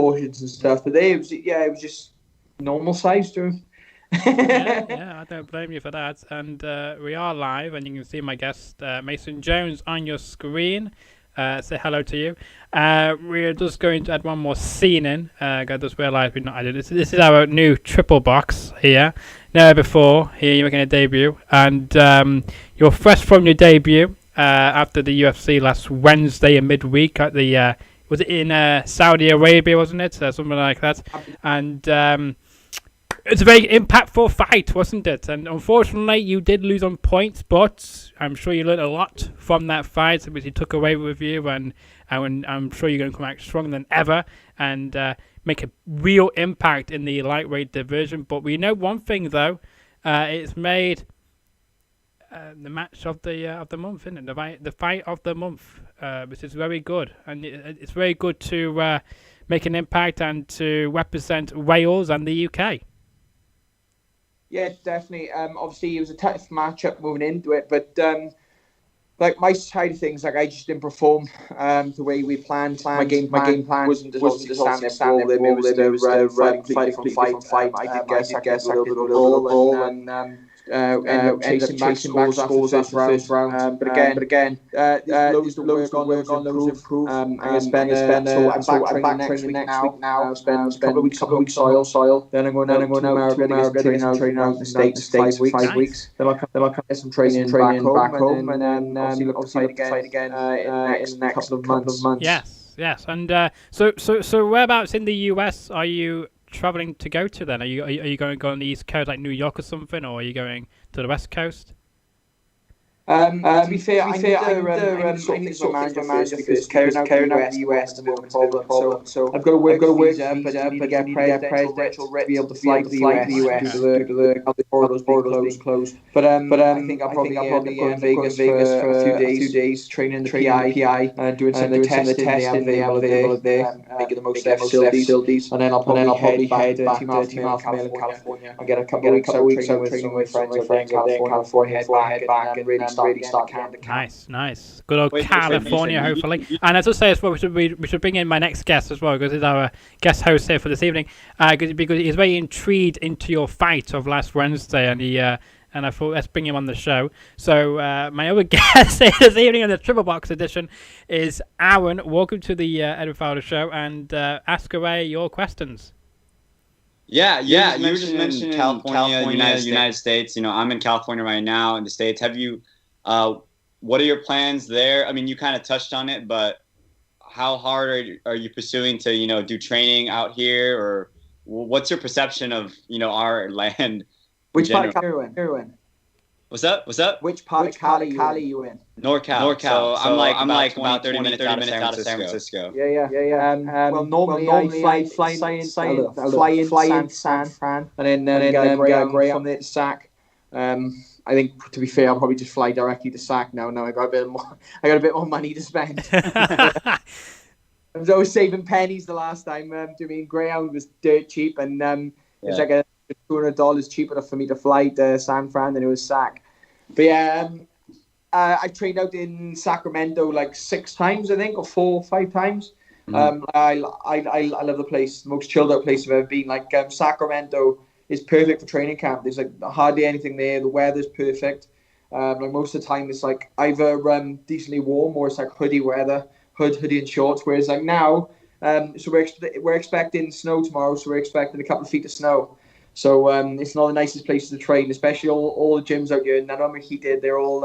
portions and stuff. But it was just normal size to him. Yeah, I don't blame you for that. And we are live, and you can see my guest, Mason Jones, on your screen. Say hello to you. We're just going to add one more scene in. I just realised we've not added this. This is our new triple box here. Never before. Here you're making a debut. And you're fresh from your debut after the UFC last Wednesday in midweek at the... was it in Saudi Arabia, wasn't it? Something like that. And... it's a very impactful fight, wasn't it? And unfortunately, you did lose on points, but I'm sure you learned a lot from that fight, which you took away with you, and I'm sure you're going to come out stronger than ever and make a real impact in the lightweight division. But we know one thing, though, it's made the match of the month, isn't it? The fight of the month, which is very good, and it's very good to make an impact and to represent Wales and the UK. Yeah, definitely. Obviously, it was a tough matchup moving into it, but like my side of things, like I just didn't perform the way we planned. My game plan wasn't just to stand there. It was fight from fight. I did guess I could do the ball and ended up chasing back scores after the first round. But again, there's loads to improve. I'm back training next week now. Spend a couple of weeks soil. Then I'm going out to America to train out in the States 5 weeks. Then I'll get some training back home, and then obviously look to fight again in the next couple of months. Yes. And so whereabouts in the US are you traveling to go to then? Are you going to go on the East Coast, like New York or something, or are you going to the West Coast? To be fair, I need to sort of manager because carrying out the US is a bit of a problem. So I've got to work visa, but to get presidential to be able to fly to the US due to the borders being closed. But I think I'll probably end up going to Vegas for a few days, training the PI, doing some of the testing they have there, making the most of their facilities, and then I'll probably head back to Team Alpha Male in California and get a couple of weeks out training with friends in California, head back and really start the Nice. Good old California, hopefully. And as I say as well, we should bring in my next guest as well, because he's our guest host here for this evening, because he's very intrigued into your fight of last Wednesday, and I thought let's bring him on the show. So my other guest this evening on the Triple Box edition is Aaron. Welcome to the Edward Fowler show, and ask away your questions. Yeah. You were just mentioning California, United States. You know, I'm in California right now in the States. Have you? What are your plans there? I mean, you kind of touched on it, but how hard are you pursuing to, do training out here, or what's your perception of, our land? Which part of Cali are you in? What's up? Which part of Cali are you in? NorCal. So I'm like about 30 minutes out of San Francisco. Yeah. Well, normally I fly in San Fran, and then get Grey from there to Sac. I think, to be fair, I'll probably just fly directly to Sac now. Now I got a bit more money to spend. I was saving pennies the last time. Greyhound was dirt cheap, and it's like a $200 cheap enough for me to fly to San Fran than it was Sac. But yeah, I trained out in Sacramento like 6 times, I think, or 4 or 5 times. I love the place, the most chilled out place I've ever been. Like Sacramento is perfect for training camp. There's like hardly anything there. The weather's perfect. Like most of the time, it's like either decently warm or it's like hoodie weather, hoodie and shorts. Whereas like now, so we're expecting snow tomorrow. So we're expecting a couple of feet of snow. So it's not the nicest place to train, especially all the gyms out here. None of them are heated. They're all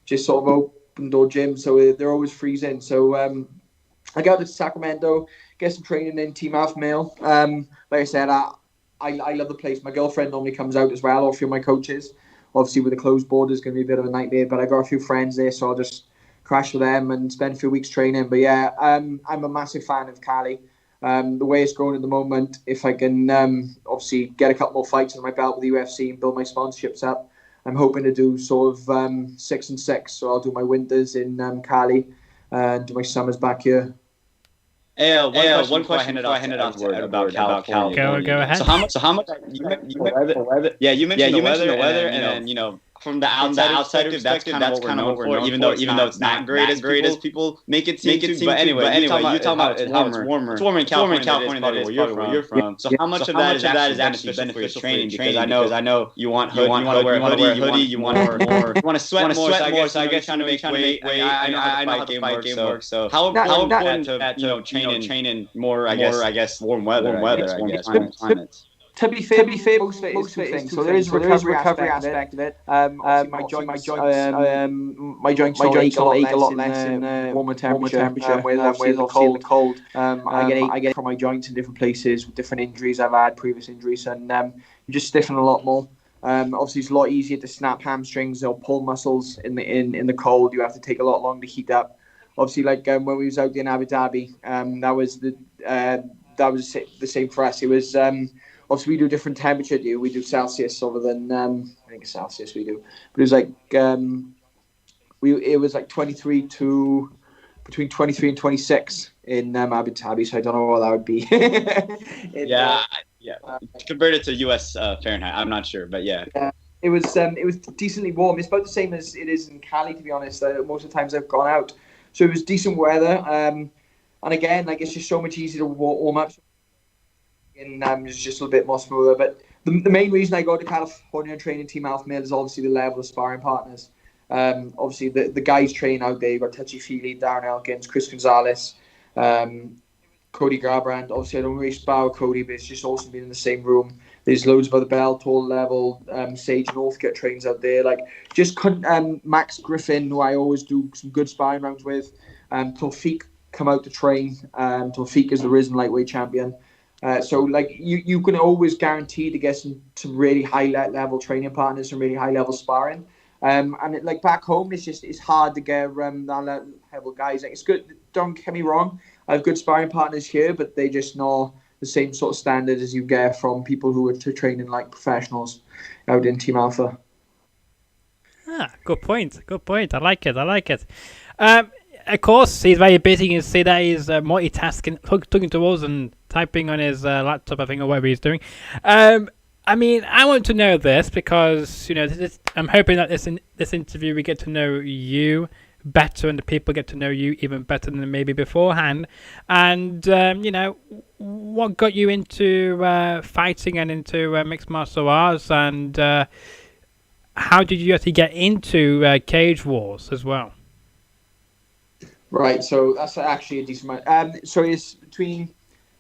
just sort of open door gyms, so they're always freezing. So I go to Sacramento, get some training in Team Alpha Male. Like I said, I love the place. My girlfriend normally comes out as well, or a few of my coaches. Obviously, with the closed borders, going to be a bit of a nightmare. But I got a few friends there, so I'll just crash with them and spend a few weeks training. But yeah, I'm a massive fan of Cali. The way it's going at the moment, if I can obviously get a couple more fights on my belt with the UFC and build my sponsorships up, I'm hoping to do sort of 6 and 6. So I'll do my winters in Cali and do my summers back here. One question before I hand it on to Ed about California. Go ahead. So how much? You mentioned the weather, and then from the outside perspective, that's kind of what we're known for, even though it's not great as people make it seem. But anyway, you talking about how it's warmer. It's warmer in California. That is probably where you're from. So how much of that is actually beneficial for your training? Because I know you want to wear a hoodie, you want to sweat more. So I guess trying to make weight. I know how the fight game works. So how important to training more? I guess warm weather. Climates. To be fair, most of it is two things. So there is a recovery aspect of it. My joints ache a lot less in warmer temperature. Whereas the cold, I get ache from my joints in different places with different injuries I've had, previous injuries, and you just stiffen a lot more. Obviously, it's a lot easier to snap hamstrings or pull muscles in the cold. You have to take a lot longer to heat up. Obviously, like when we was out in Abu Dhabi, that was the same for us. It was. Obviously, we do different temperature. We do Celsius other than I think it's Celsius we do. But it was like it was like 23 to between 23 and 26 in Abu Dhabi. So I don't know what that would be. Yeah. Converted to US Fahrenheit, I'm not sure, but yeah. It was decently warm. It's about the same as it is in Cali, to be honest. Most of the times I've gone out, so it was decent weather. And again, like it's just so much easier to warm up. And it's just a little bit more smoother. But the main reason I go to California and train in Team Alpha Male is obviously the level of sparring partners. Obviously, the guys train out there. You've got Touchy Feely, Darren Elkins, Chris Gonzalez, Cody Garbrandt. Obviously, I don't really spar with Cody, but it's just awesome being in the same room. There's loads of other Bellator level. Sage Northcutt trains out there. Like, just Max Griffin, who I always do some good sparring rounds with. Tawfiq come out to train. Tawfiq is the risen lightweight champion. So like you can always guarantee to get some really high level training partners and really high level sparring. And like back home, it's hard to get that level guys. Like, it's good. Don't get me wrong. I have good sparring partners here, but they just not the same sort of standard as you get from people who are training like professionals out in Team Alpha. Good point. I like it. Of course, he's very busy. You can see that he's multitasking, talking to us and typing on his laptop, I think, or whatever he's doing. I mean, I want to know this because, I'm hoping that this interview we get to know you better and the people get to know you even better than maybe beforehand. And, what got you into fighting and into mixed martial arts, and how did you actually get into Cage Wars as well? Right, so that's actually a decent amount. So it's between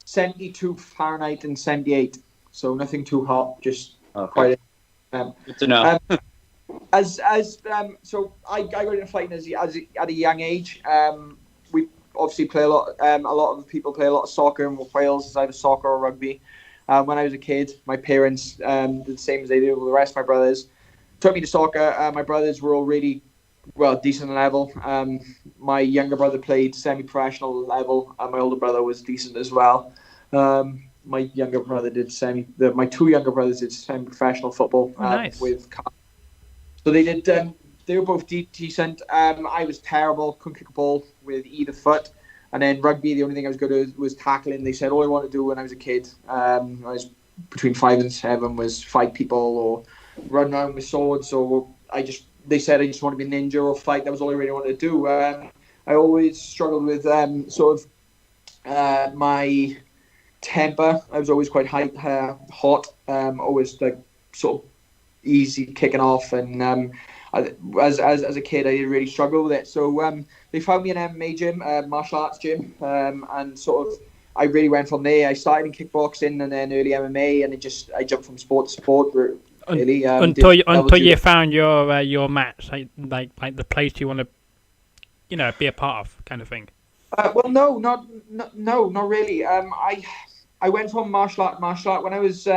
72 Fahrenheit and 78, so nothing too hot, just quite. Good to know. So I got into fighting at a young age. We obviously play a lot. A lot of people play a lot of soccer in Wales, either soccer or rugby. When I was a kid, my parents did the same as they did with the rest of my brothers. Took me to soccer. My brothers were all really decent level. My younger brother played semi-professional level, and my older brother was decent as well. My younger brother did my two younger brothers did semi-professional football. Nice. So they did. They were both decent. I was terrible. Couldn't kick a ball with either foot. And then rugby, the only thing I was good at was tackling. They said all I wanted to do when I was a kid, I was between 5 and 7, was fight people or run around with swords. Or they said I just want to be a ninja or fight. That was all I really wanted to do. I always struggled with my temper. I was always quite hot. Always like sort of easy kicking off, and as a kid, I really struggled with it. So they found me an MMA gym, martial arts gym, and sort of I really went from there. I started in kickboxing and then early MMA, and I jumped from sport to sport. Really, until you found your match, like the place you want to, be a part of, kind of thing. Well, no, not really. I went from martial art when I was.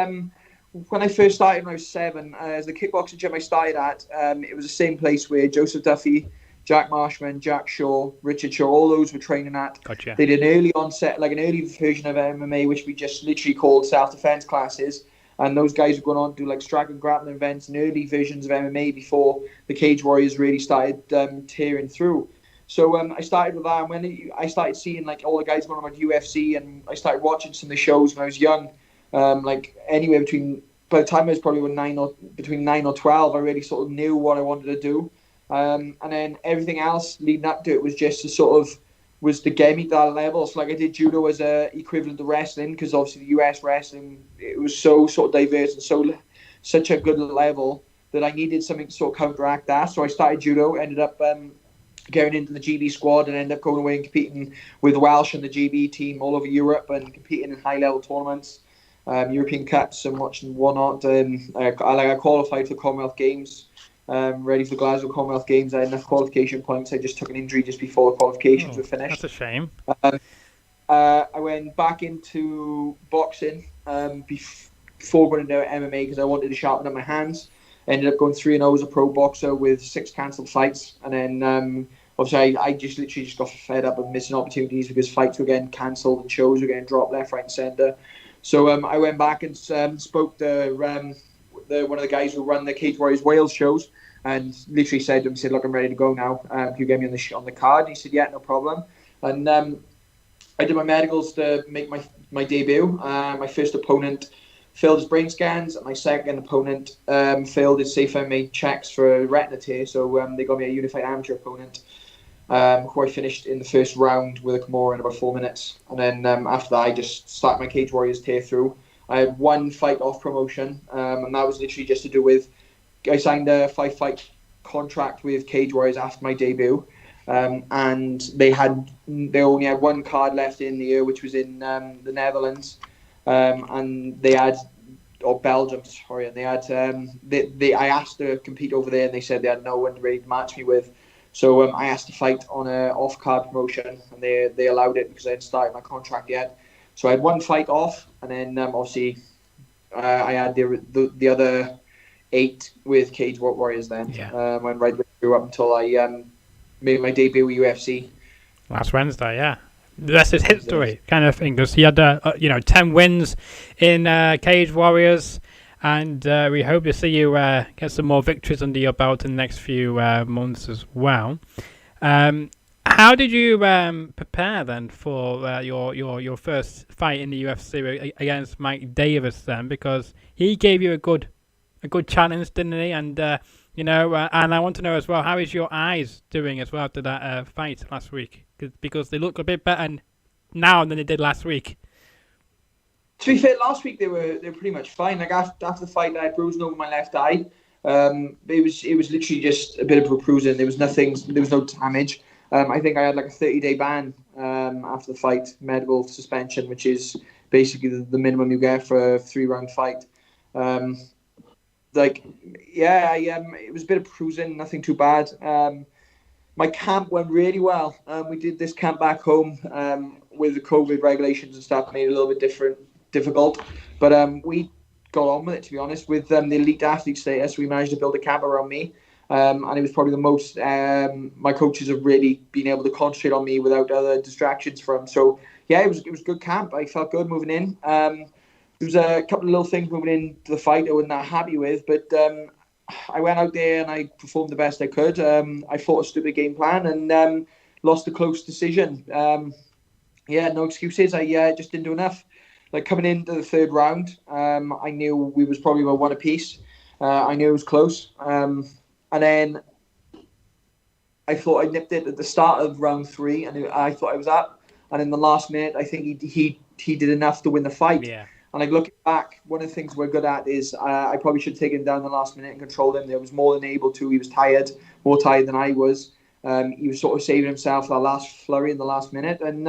When I first started when I was 7, as the kickboxing gym I started at, it was the same place where Joseph Duffy, Jack Marshman, Jack Shaw, Richard Shaw, all those were training at. Gotcha. They did an early onset, like an early version of MMA, which we just literally called self-defense classes. And those guys were going on to do like strike and grappling events and early versions of MMA before the Cage Warriors really started tearing through. So I started with that, and when I started seeing like all the guys going on about UFC, and I started watching some of the shows when I was young, like anywhere between by the time I was probably between 9 or 12, I really sort of knew what I wanted to do. And then everything else leading up to it was just to sort of was to get me to that level. So like I did judo as a equivalent to wrestling, because obviously the US wrestling, it was so sort of diverse and such a good level that I needed something to sort of counteract that. So I started judo, ended up going into the GB squad, and ended up going away and competing with Welsh and the GB team all over Europe and competing in high level tournaments, European Cups and whatnot. I qualified for Commonwealth Games. Ready for the Glasgow Commonwealth Games. I had enough qualification points. I just took an injury just before the qualifications were finished. That's a shame. I went back into boxing before going into MMA because I wanted to sharpen up my hands. Ended up going 3-0 as a pro boxer with 6 cancelled fights. And then obviously I just literally got fed up of missing opportunities because fights were getting cancelled and shows were getting dropped left, right and centre. So I went back and spoke to one of the guys who run the Cage Warriors Wales shows, and literally said to him, "Look, I'm ready to go now. Can you get me on the card?" And he said, "Yeah, no problem." And I did my medicals to make my debut. My first opponent failed his brain scans, and my second opponent failed his safe MMA checks for retina tear. So they got me a unified amateur opponent, who I finished in the first round with a Kimura in about 4 minutes. And then after that, I just started my Cage Warriors tear through. I had 1 fight off promotion, and that was literally just to do with I signed a 5-fight contract with Cage Warriors after my debut, and they only had 1 card left in the year, which was in the Netherlands, and they had Belgium, sorry, and they had I asked to compete over there, and they said they had no one ready to match me with. So I asked to fight on a off-card promotion, and they allowed it because I hadn't started my contract yet. So I had 1 fight off, and then obviously I had the other 8 with Cage Warriors then. Yeah. Went right through up until I made my debut with UFC. Last Wednesday, yeah. The rest is history, kind of thing. Because he had 10 wins in Cage Warriors, and we hope to see you get some more victories under your belt in the next few months as well. How did you prepare then for your first fight in the UFC against Mike Davis then? Because he gave you a good challenge, didn't he? And and I want to know as well, how is your eyes doing as well after that fight last week? Because they look a bit better now than they did last week. To be fair, last week they were pretty much fine. Like after the fight, I had bruising over my left eye. It was literally just a bit of a bruising. There was no damage. I think I had like a 30-day ban after the fight, medical suspension, which is basically the minimum you get for a 3-round fight. It was a bit of bruising, nothing too bad. My camp went really well. We did this camp back home with the COVID regulations and stuff, made it a little bit difficult. But we got on with it, to be honest. With the elite athlete status, we managed to build a camp around me. And it was probably the most my coaches have really been able to concentrate on me without other distractions from. So yeah, it was good camp. I felt good moving in. There was a couple of little things moving into the fight I wasn't that happy with, but I went out there and I performed the best I could. I fought a stupid game plan and lost a close decision. No excuses. I just didn't do enough. Like coming into the 3rd round, I knew we was probably about 1 apiece. I knew it was close. And then I thought I nipped it at the start of round 3, and I thought I was up. And in the last minute, I think he did enough to win the fight. Yeah. And like looking back, one of the things we're good at is I probably should have taken him down in the last minute and controlled him. There was more than able to. He was tired, more tired than I was. He was sort of saving himself for that last flurry in the last minute. And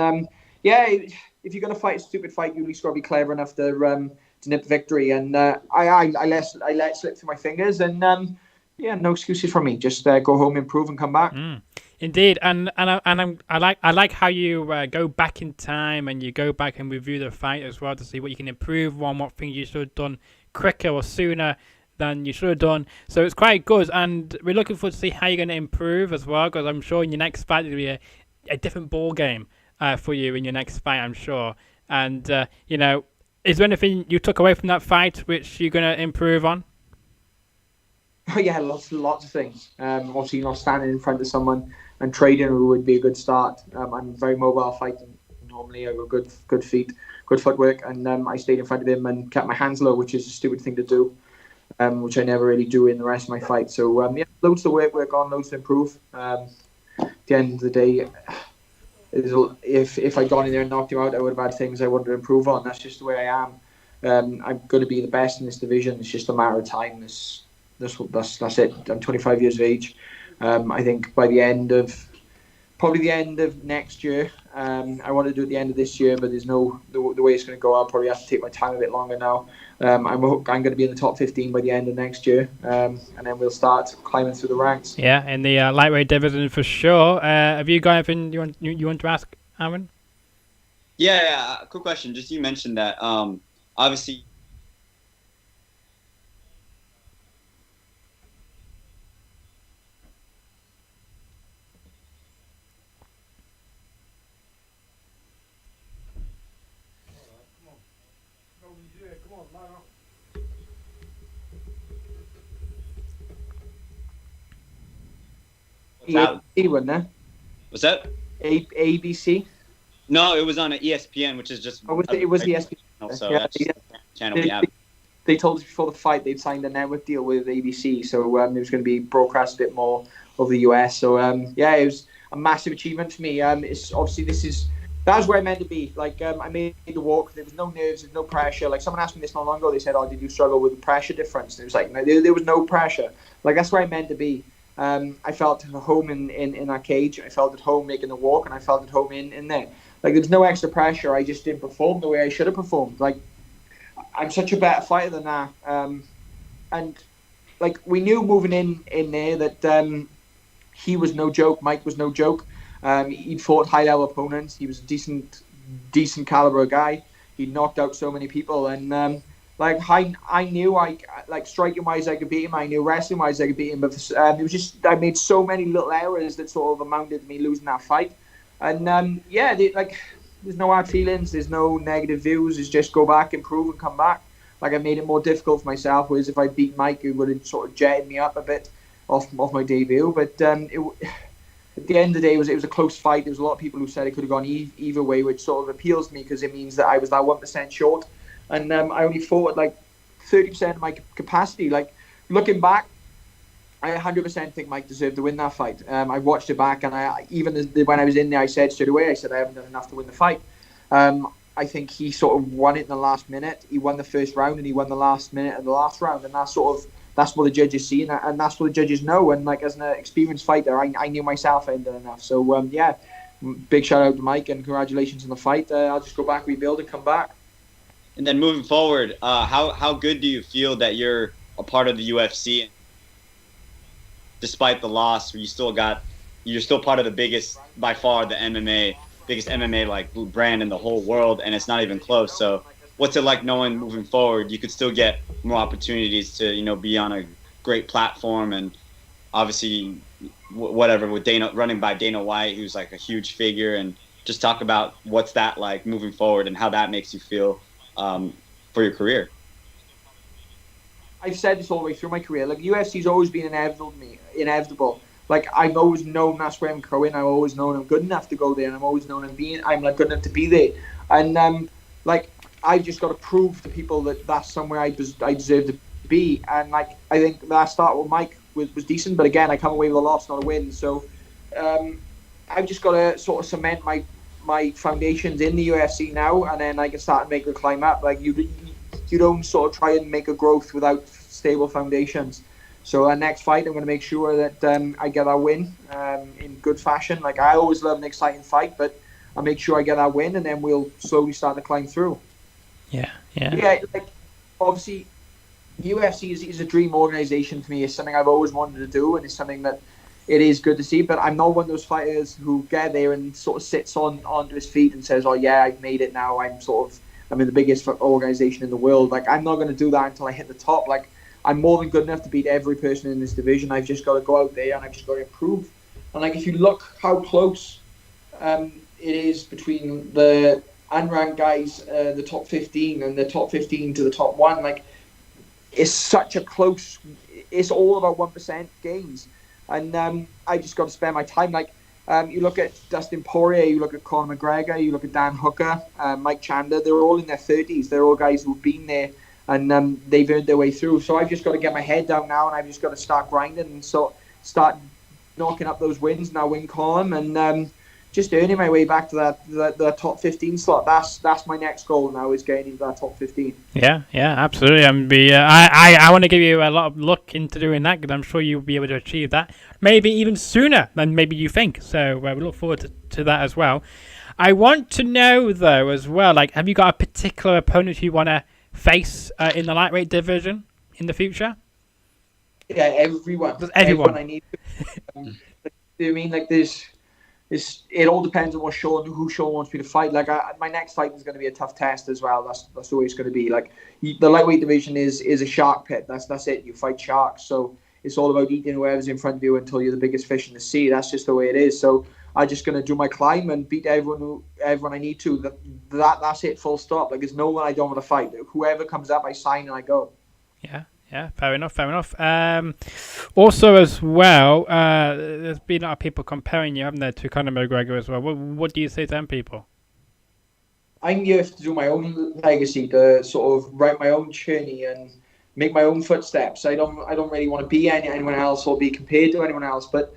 if you're going to fight a stupid fight, you at least got to be clever enough to nip victory. And I let slip through my fingers. And no excuses from me. Just go home, improve, and come back. Indeed, and I like how you go back in time and you go back and review the fight as well to see what you can improve on, what things you should have done quicker or sooner than you should have done. So it's quite good, and we're looking forward to see how you're going to improve as well, because I'm sure in your next fight it'll be a different ball game for you in your next fight, I'm sure. And is there anything you took away from that fight which you're going to improve on? Oh yeah, lots of things. Obviously, standing in front of someone and trading would be a good start. I'm very mobile fighting normally. I got good feet, good footwork, and I stayed in front of him and kept my hands low, which is a stupid thing to do, which I never really do in the rest of my fight. So yeah, loads to work on, loads to improve. At the end of the day, if I'd gone in there and knocked him out, I would have had things I wanted to improve on. That's just the way I am. I'm going to be the best in this division. It's just a matter of time. That's it. I'm 25 years of age. I think by the end of next year. I want to do it at the end of this year, but there's no the way it's going to go. I'll probably have to take my time a bit longer now. I'm going to be in the top 15 by the end of next year, and then we'll start climbing through the ranks. Yeah, in the lightweight division for sure. Have you got anything you want to ask, Aaron? Yeah. Quick question. Just you mentioned that obviously. ABC, wasn't there? Was that ABC? No, it was on an ESPN, which is just. Oh, it was ESPN. So that's the channel we have. They told us before the fight they'd signed a network deal with ABC, so it was going to be broadcast a bit more over the US. So yeah, it was a massive achievement for me. It's obviously that was where I meant to be. Like I made the walk. There was no nerves, there was no pressure. Like someone asked me this not long ago. They said, "Oh, did you struggle with the pressure difference?" And it was like, no, there was no pressure. Like that's where I meant to be. I felt at home in that cage. I felt at home making the walk, and I felt at home in there. Like there's no extra pressure. I just didn't perform the way I should have performed. Like I'm such a better fighter than that. And like we knew moving in there that he was no joke. Mike was no joke. He'd fought high level opponents. He was a decent caliber guy. He knocked out so many people, and like I knew like striking wise I could beat him. I knew wrestling wise I could beat him, but it was just I made so many little errors that sort of amounted to me losing that fight. And yeah, there's no hard feelings, there's no negative views. It's just go back, improve, and come back. Like I made it more difficult for myself. Whereas if I beat Mike, it would have sort of jetted me up a bit off my debut. But at the end of the day, it was a close fight. There was a lot of people who said it could have gone either way, which sort of appeals to me because it means that I was that 1% short. And I only fought at like 30% of my capacity. Like looking back, I 100% think Mike deserved to win that fight. I watched it back, and when I was in there, I said straight away, I haven't done enough to win the fight. I think he sort of won it in the last minute. He won the first round, and he won the last minute of the last round, and that's what the judges see, and that's what the judges know. And like as an experienced fighter, I knew myself I hadn't done enough. So yeah, big shout out to Mike, and congratulations on the fight. I'll just go back, rebuild, and come back. And then moving forward, how good do you feel that you're a part of the UFC? Despite the loss, you're still part of the biggest, by far, biggest MMA like brand in the whole world, and it's not even close. So what's it like knowing moving forward you could still get more opportunities to be on a great platform, and obviously whatever with running by Dana White, who's like a huge figure, and just talk about what's that like moving forward and how that makes you feel for your career. I've said this all the way through my career. Like UFC's always been inevitable. Like I've always known that's where I'm going. I've always known I'm good enough to go there, and I've always known I'm like good enough to be there. And like I've just got to prove to people that that's somewhere I deserve to be. And like I think that start with Mike was decent, but again I come away with a loss, not a win. So I've just got to sort of cement my foundations in the UFC now, and then I can start to make the climb up. Like you don't sort of try and make a growth without stable foundations. So our next fight, I'm going to make sure that I get that win in good fashion. Like I always love an exciting fight, but I'll make sure I get that win, and then we'll slowly start to climb through. Yeah. Like obviously, UFC is a dream organization for me. It's something I've always wanted to do, and it's something that it is good to see. But I'm not one of those fighters who get there and sort of sits onto his feet and says, "Oh yeah, I've made it now. I'm in the biggest organization in the world." Like I'm not going to do that until I hit the top. Like I'm more than good enough to beat every person in this division. I've just got to go out there and I've just got to improve. And like if you look how close it is between the unranked guys, the top 15, and the top 15 to the top 1, like it's such a close. It's all about 1% gains, and I just got to spend my time. Like You look at Dustin Poirier, you look at Conor McGregor, you look at Dan Hooker, Mike Chandler. They're all in their 30s. They're all guys who've been there, and they've earned their way through. So I've just got to get my head down now, and I've just got to start grinding and start knocking up those wins in our win column, and just earning my way back to that top 15 slot. That's my next goal now, is getting into that top 15. Yeah, absolutely. I want to give you a lot of luck into doing that, because I'm sure you'll be able to achieve that, maybe even sooner than maybe you think. So we look forward to that as well. I want to know though as well, like, have you got a particular opponent you want to face in the lightweight division in the future? Yeah, everyone I need. I mean, like, it all depends on who Sean wants me to fight. Like, my next fight is going to be a tough test as well. That's always going to be. Like, the lightweight division is a shark pit. That's it. You fight sharks, so it's all about eating whoever's in front of you until you're the biggest fish in the sea. That's just the way it is. So I'm just going to do my climb and beat everyone I need to. That's it. Full stop. Like, there's no one I don't want to fight. Whoever comes up, I sign and I go. Yeah, fair enough. Also, as well, there's been a lot of people comparing you, haven't there, to Conor McGregor as well. What do you say to them people? I'm here to do my own legacy, to sort of write my own journey and make my own footsteps. I don't really want to be anyone else or be compared to anyone else. But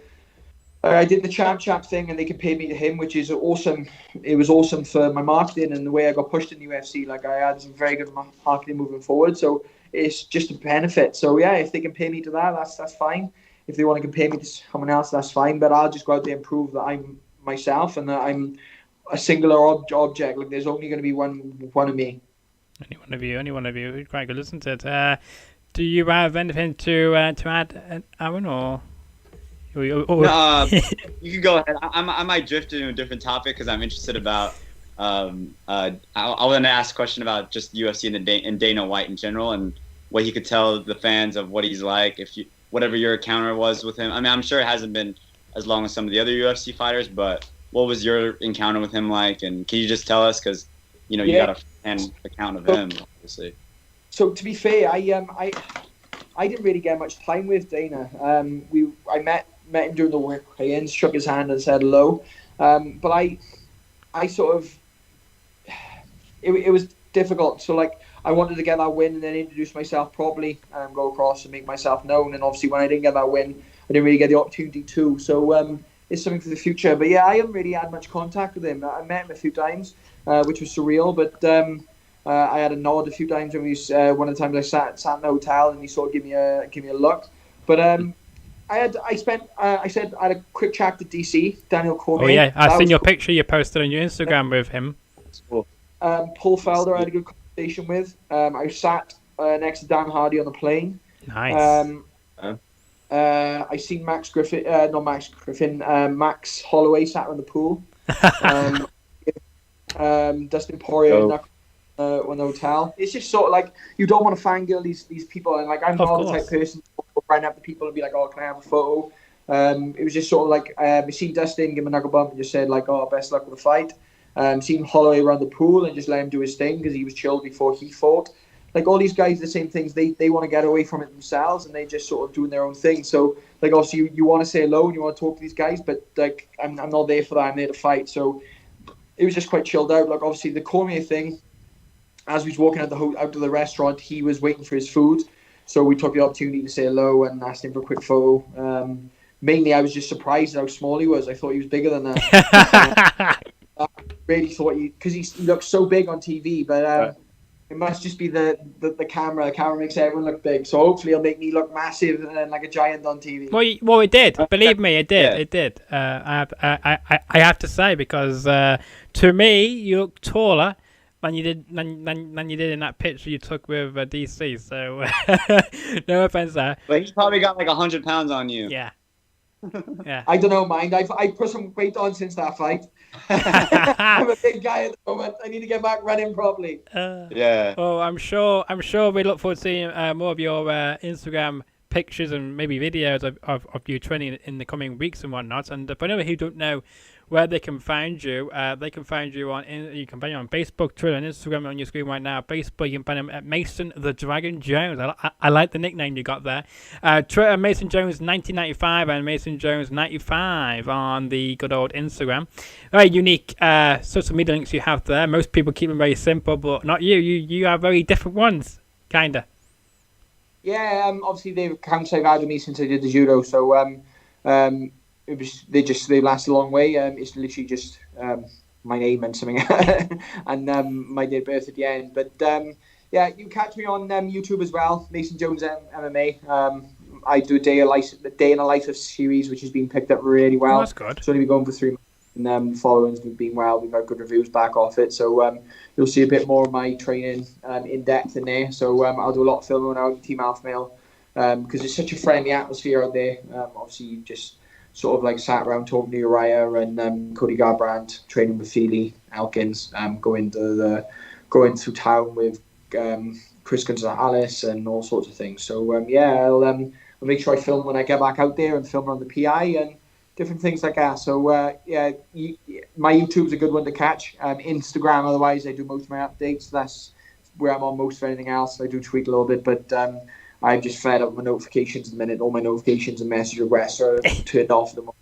I did the champ thing, and they compared me to him, which is awesome. It was awesome for my marketing and the way I got pushed in the UFC. Like, I had some very good marketing moving forward. So it's just a benefit. So yeah, if they compare me to that, that's fine. If they want to compare me to someone else, that's fine. But I'll just go out there and prove that I'm myself and that I'm a singular object. Like, there's only going to be one of me. Only one of you. Quite good, isn't it? Do you have anything to add, Aaron, or? No, you can go ahead. I might drift into a different topic because I'm interested about. I want to ask a question about just UFC and Dana White in general, and what he could tell the fans of what he's like. Whatever your encounter was with him. I mean, I'm sure it hasn't been as long as some of the other UFC fighters, but what was your encounter with him like? And can you just tell us, because you got a fan account of him, obviously. So to be fair, I didn't really get much time with Dana. I met him during the weigh-ins, shook his hand and said hello. But I sort of, it was difficult. So, like, I wanted to get that win and then introduce myself properly and go across and make myself known. And obviously, when I didn't get that win, I didn't really get the opportunity to. So it's something for the future. But yeah, I haven't really had much contact with him. I met him a few times, which was surreal. But I had a nod a few times when one of the times I sat in the hotel and he sort of give me a look. But I had a quick chat to DC, Daniel Cormier. Oh yeah, I've seen your picture you posted on your Instagram with him. Cool. Paul Felder I had a good conversation with. I sat next to Dan Hardy on the plane. Nice. I seen Max Holloway sat on the pool. Dustin Poirier in the hotel. It's just sort of like, you don't want to fangirl these people, and like, I'm not the type of person to run up to people and be like, oh, can I have a photo? It was just sort of like, I seen Dustin give him a knuckle bump and just said like, oh, best luck with the fight. Seen Holloway around the pool and just let him do his thing because he was chilled before he fought. Like, all these guys, the same things. They want to get away from it themselves, and they just sort of doing their own thing. So, like, obviously, you want to say hello and you want to talk to these guys, but like, I'm not there for that. I'm there to fight. So it was just quite chilled out. Like, obviously, the Cormier thing, as we was walking out to the restaurant, he was waiting for his food. So we took the opportunity to say hello and asked him for a quick photo. Mainly, I was just surprised at how small he was. I thought he was bigger than that. I really thought because he looks so big on TV, but it must just be the camera. The camera makes everyone look big. So hopefully it'll make me look massive and like a giant on TV. Well, it did. Believe me, it did. Yeah. It did. I have to say, because to me, you look taller than you did in that picture you took with DC. So no offense there. But he's probably got like 100 pounds on you. Yeah. Yeah. I don't know, mind. I put some weight on since that fight. I'm a big guy at the moment. I need to get back running properly. Yeah. Oh, I'm sure we look forward to seeing more of your Instagram pictures and maybe videos of you training in the coming weeks and whatnot. And for anyone who don't know where they can find you, they can find you on Facebook, Twitter, and Instagram on your screen right now. Facebook, you can find him at Mason the Dragon Jones. I like the nickname you got there. Twitter, Mason Jones 1995 and Mason Jones 95 on the good old Instagram. Very unique social media links you have there. Most people keep them very simple, but not you. You have very different ones, kinda. Yeah, obviously the accounts I've had with me since I did the judo, so they lasted a long way. It's literally just my name and something, and my date of birth at the end. But yeah, you can catch me on YouTube as well, Mason Jones MMA. I do a day in a life of series, which has been picked up really well. Oh, that's good. It's only been going for 3 months, and following's been well. We've had good reviews back off it, so you'll see a bit more of my training in depth in there. So I'll do a lot of filming out Team Alpha Male because it's such a friendly atmosphere out there. Obviously, you just sort of like sat around talking to Uriah and Cody Garbrandt, training with Feely, Elkins, going through town with Chris Gonzalez and all sorts of things. So yeah, I'll make sure I film when I get back out there and film on the PI and different things like that. So yeah, my YouTube's a good one to catch. Instagram, otherwise, I do most of my updates. That's where I'm on most of anything else. I do tweet a little bit, but I'm just fed up with my notifications at the minute. All my notifications and message requests are turned off at the moment.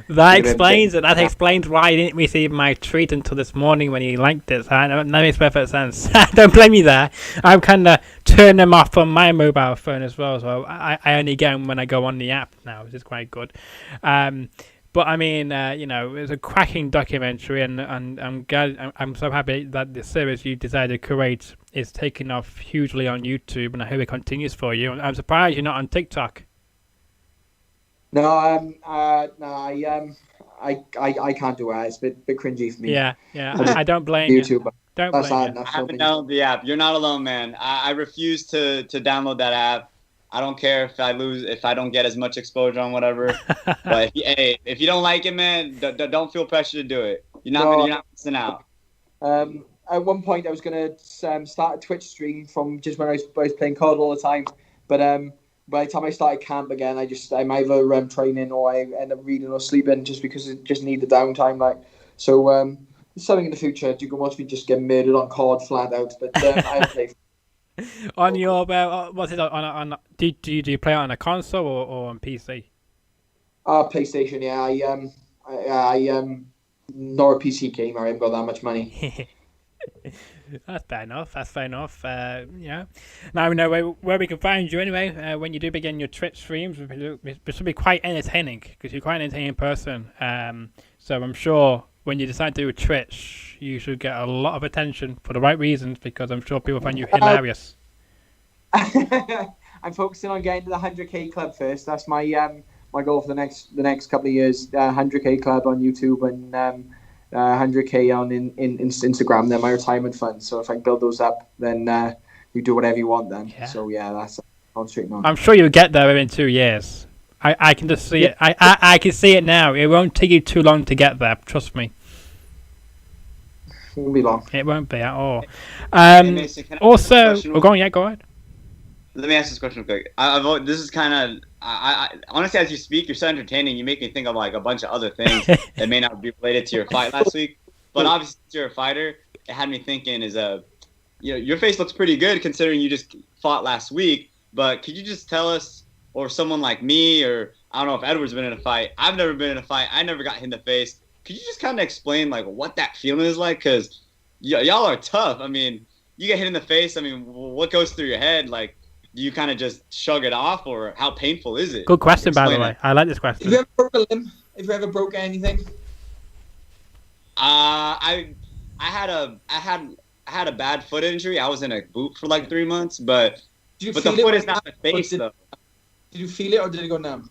That explains it. That explains why I didn't receive my tweet until this morning when you liked it. That makes perfect sense. Don't blame me there. I'm kind of turning them off on my mobile phone as well. So I only get them when I go on the app now, which is quite good. But I mean, it's a cracking documentary, and I'm glad. I'm so happy that the series you decided to create is taking off hugely on YouTube, and I hope it continues for you. I'm surprised you're not on TikTok. No, I can't do it. It's a bit cringy for me. Yeah. I don't blame you. YouTube. Don't blame you. I haven't downloaded the app. You're not alone, man. I refuse to download that app. I don't care if I lose, if I don't get as much exposure on whatever. But if you don't like it, man, don't feel pressure to do it. You're not missing out. At one point, I was going to start a Twitch stream from just when I was playing COD all the time. But by the time I started camp again, I'm either training or I end up reading or sleeping just because I just need the downtime. So something in the future. You can watch me just get murdered on COD flat out. But I haven't played. On your what's it on? Do you play it on a console or on PC? PlayStation. Yeah, I not a PC gamer. I haven't got that much money. That's fair enough. Yeah. Now we know where we can find you anyway. When you do begin your Twitch streams, which will be quite entertaining because you're quite an entertaining person. So I'm sure when you decide to do a Twitch, you should get a lot of attention for the right reasons because I'm sure people find you hilarious. I'm focusing on getting to the 100k club first. That's my goal for the next couple of years. 100k club on YouTube and 100k on in Instagram. They're my retirement funds. So if I can build those up, then you do whatever you want then. Yeah. So yeah, that's concentrating on. I'm sure you'll get there within 2 years. I can just see it. I can see it now. It won't take you too long to get there. Trust me. It won't be long. It won't be at all. Mason, also, go ahead. Let me ask this question real quick. This is kind of, I honestly, as you speak, you're so entertaining. You make me think of like a bunch of other things that may not be related to your fight last week. But obviously, since you're a fighter, it had me thinking your face looks pretty good considering you just fought last week. But could you just tell us, or someone like me, or I don't know if Edward's been in a fight. I've never been in a fight. I never got hit in the face. Could you just kind of explain like what that feeling is like? Because y'all are tough. I mean, you get hit in the face. I mean, what goes through your head? Like, do you kind of just shrug it off, or how painful is it? Good question, by the way. I like this question. Have you ever broke a limb? Have you ever broke anything? I had a bad foot injury. I was in a boot for like 3 months, but the foot is not the face though. Did you feel it or did it go numb?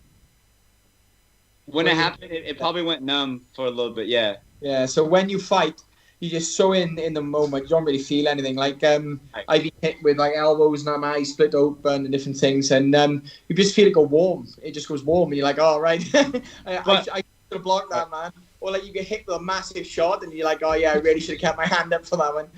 When it happened, it probably went numb for a little bit. Yeah. Yeah. So when you fight, you're just so in the moment. You don't really feel anything. Like I've been hit with like elbows and my eyes split open and different things, and you just feel it go warm. It just goes warm, and you're like, oh right, I should have blocked that, man. Or like you get hit with a massive shot, and you're like, oh yeah, I really should have kept my hand up for that one.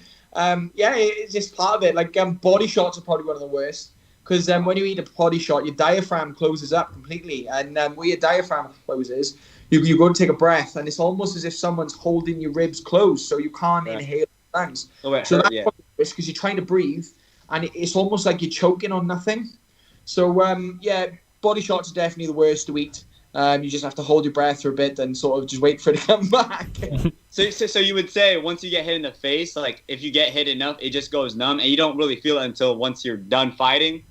Yeah, it's just part of it. Like body shots are probably one of the worst. because when you eat a body shot, your diaphragm closes up completely, and where your diaphragm closes, you go to take a breath, and it's almost as if someone's holding your ribs closed, so you can't inhale lungs. So that's what it is, because you're trying to breathe, and it's almost like you're choking on nothing. So body shots are definitely the worst to eat. You just have to hold your breath for a bit and sort of just wait for it to come back. So you would say once you get hit in the face, like if you get hit enough, it just goes numb, and you don't really feel it until once you're done fighting?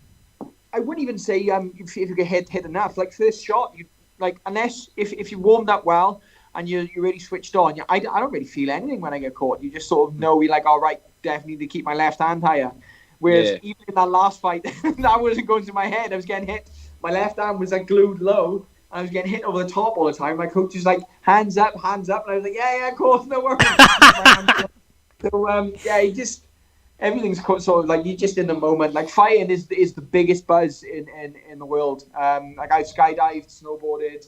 I wouldn't even say if you get hit enough. Like first shot, you like unless if you warmed up well and you're really switched on. I don't really feel anything when I get caught. You just sort of know you're like, all right, definitely need to keep my left hand higher. Whereas even in that last fight, that wasn't going through my head. I was getting hit. My left hand was like glued low. I was getting hit over the top all the time. My coach was like, hands up. And I was like, yeah, of course, no worries. So, everything's sort of like you're just in the moment. Like fighting is the biggest buzz in the world. Like I've skydived, snowboarded,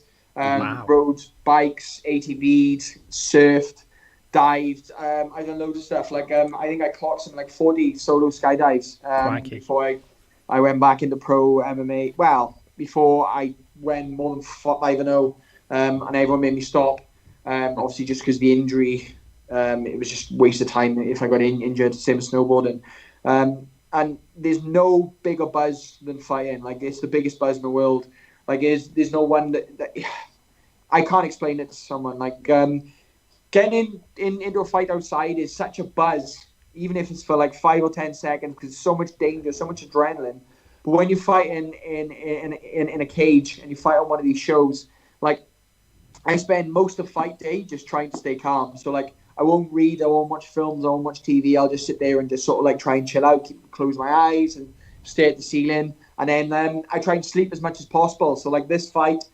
rode bikes, ATV'd, surfed, dived. I've done loads of stuff. Like I think I clocked something like 40 solo skydives before I went back into pro MMA. Well, before I went more than 5-0, and everyone made me stop. Obviously, just because the injury, it was just a waste of time if I got injured. Same as snowboarding. And there's no bigger buzz than fighting. Like it's the biggest buzz in the world. Like there's no one that I can't explain it to someone. Like getting into a fight outside is such a buzz, even if it's for like 5 or 10 seconds, because there's so much danger, so much adrenaline. But when you fight in a cage and you fight on one of these shows, like I spend most of fight day just trying to stay calm. So like I won't read, I won't watch films, I won't watch TV. I'll just sit there and just sort of like try and chill out, close my eyes and stare at the ceiling. And then I try and sleep as much as possible. So like this fight,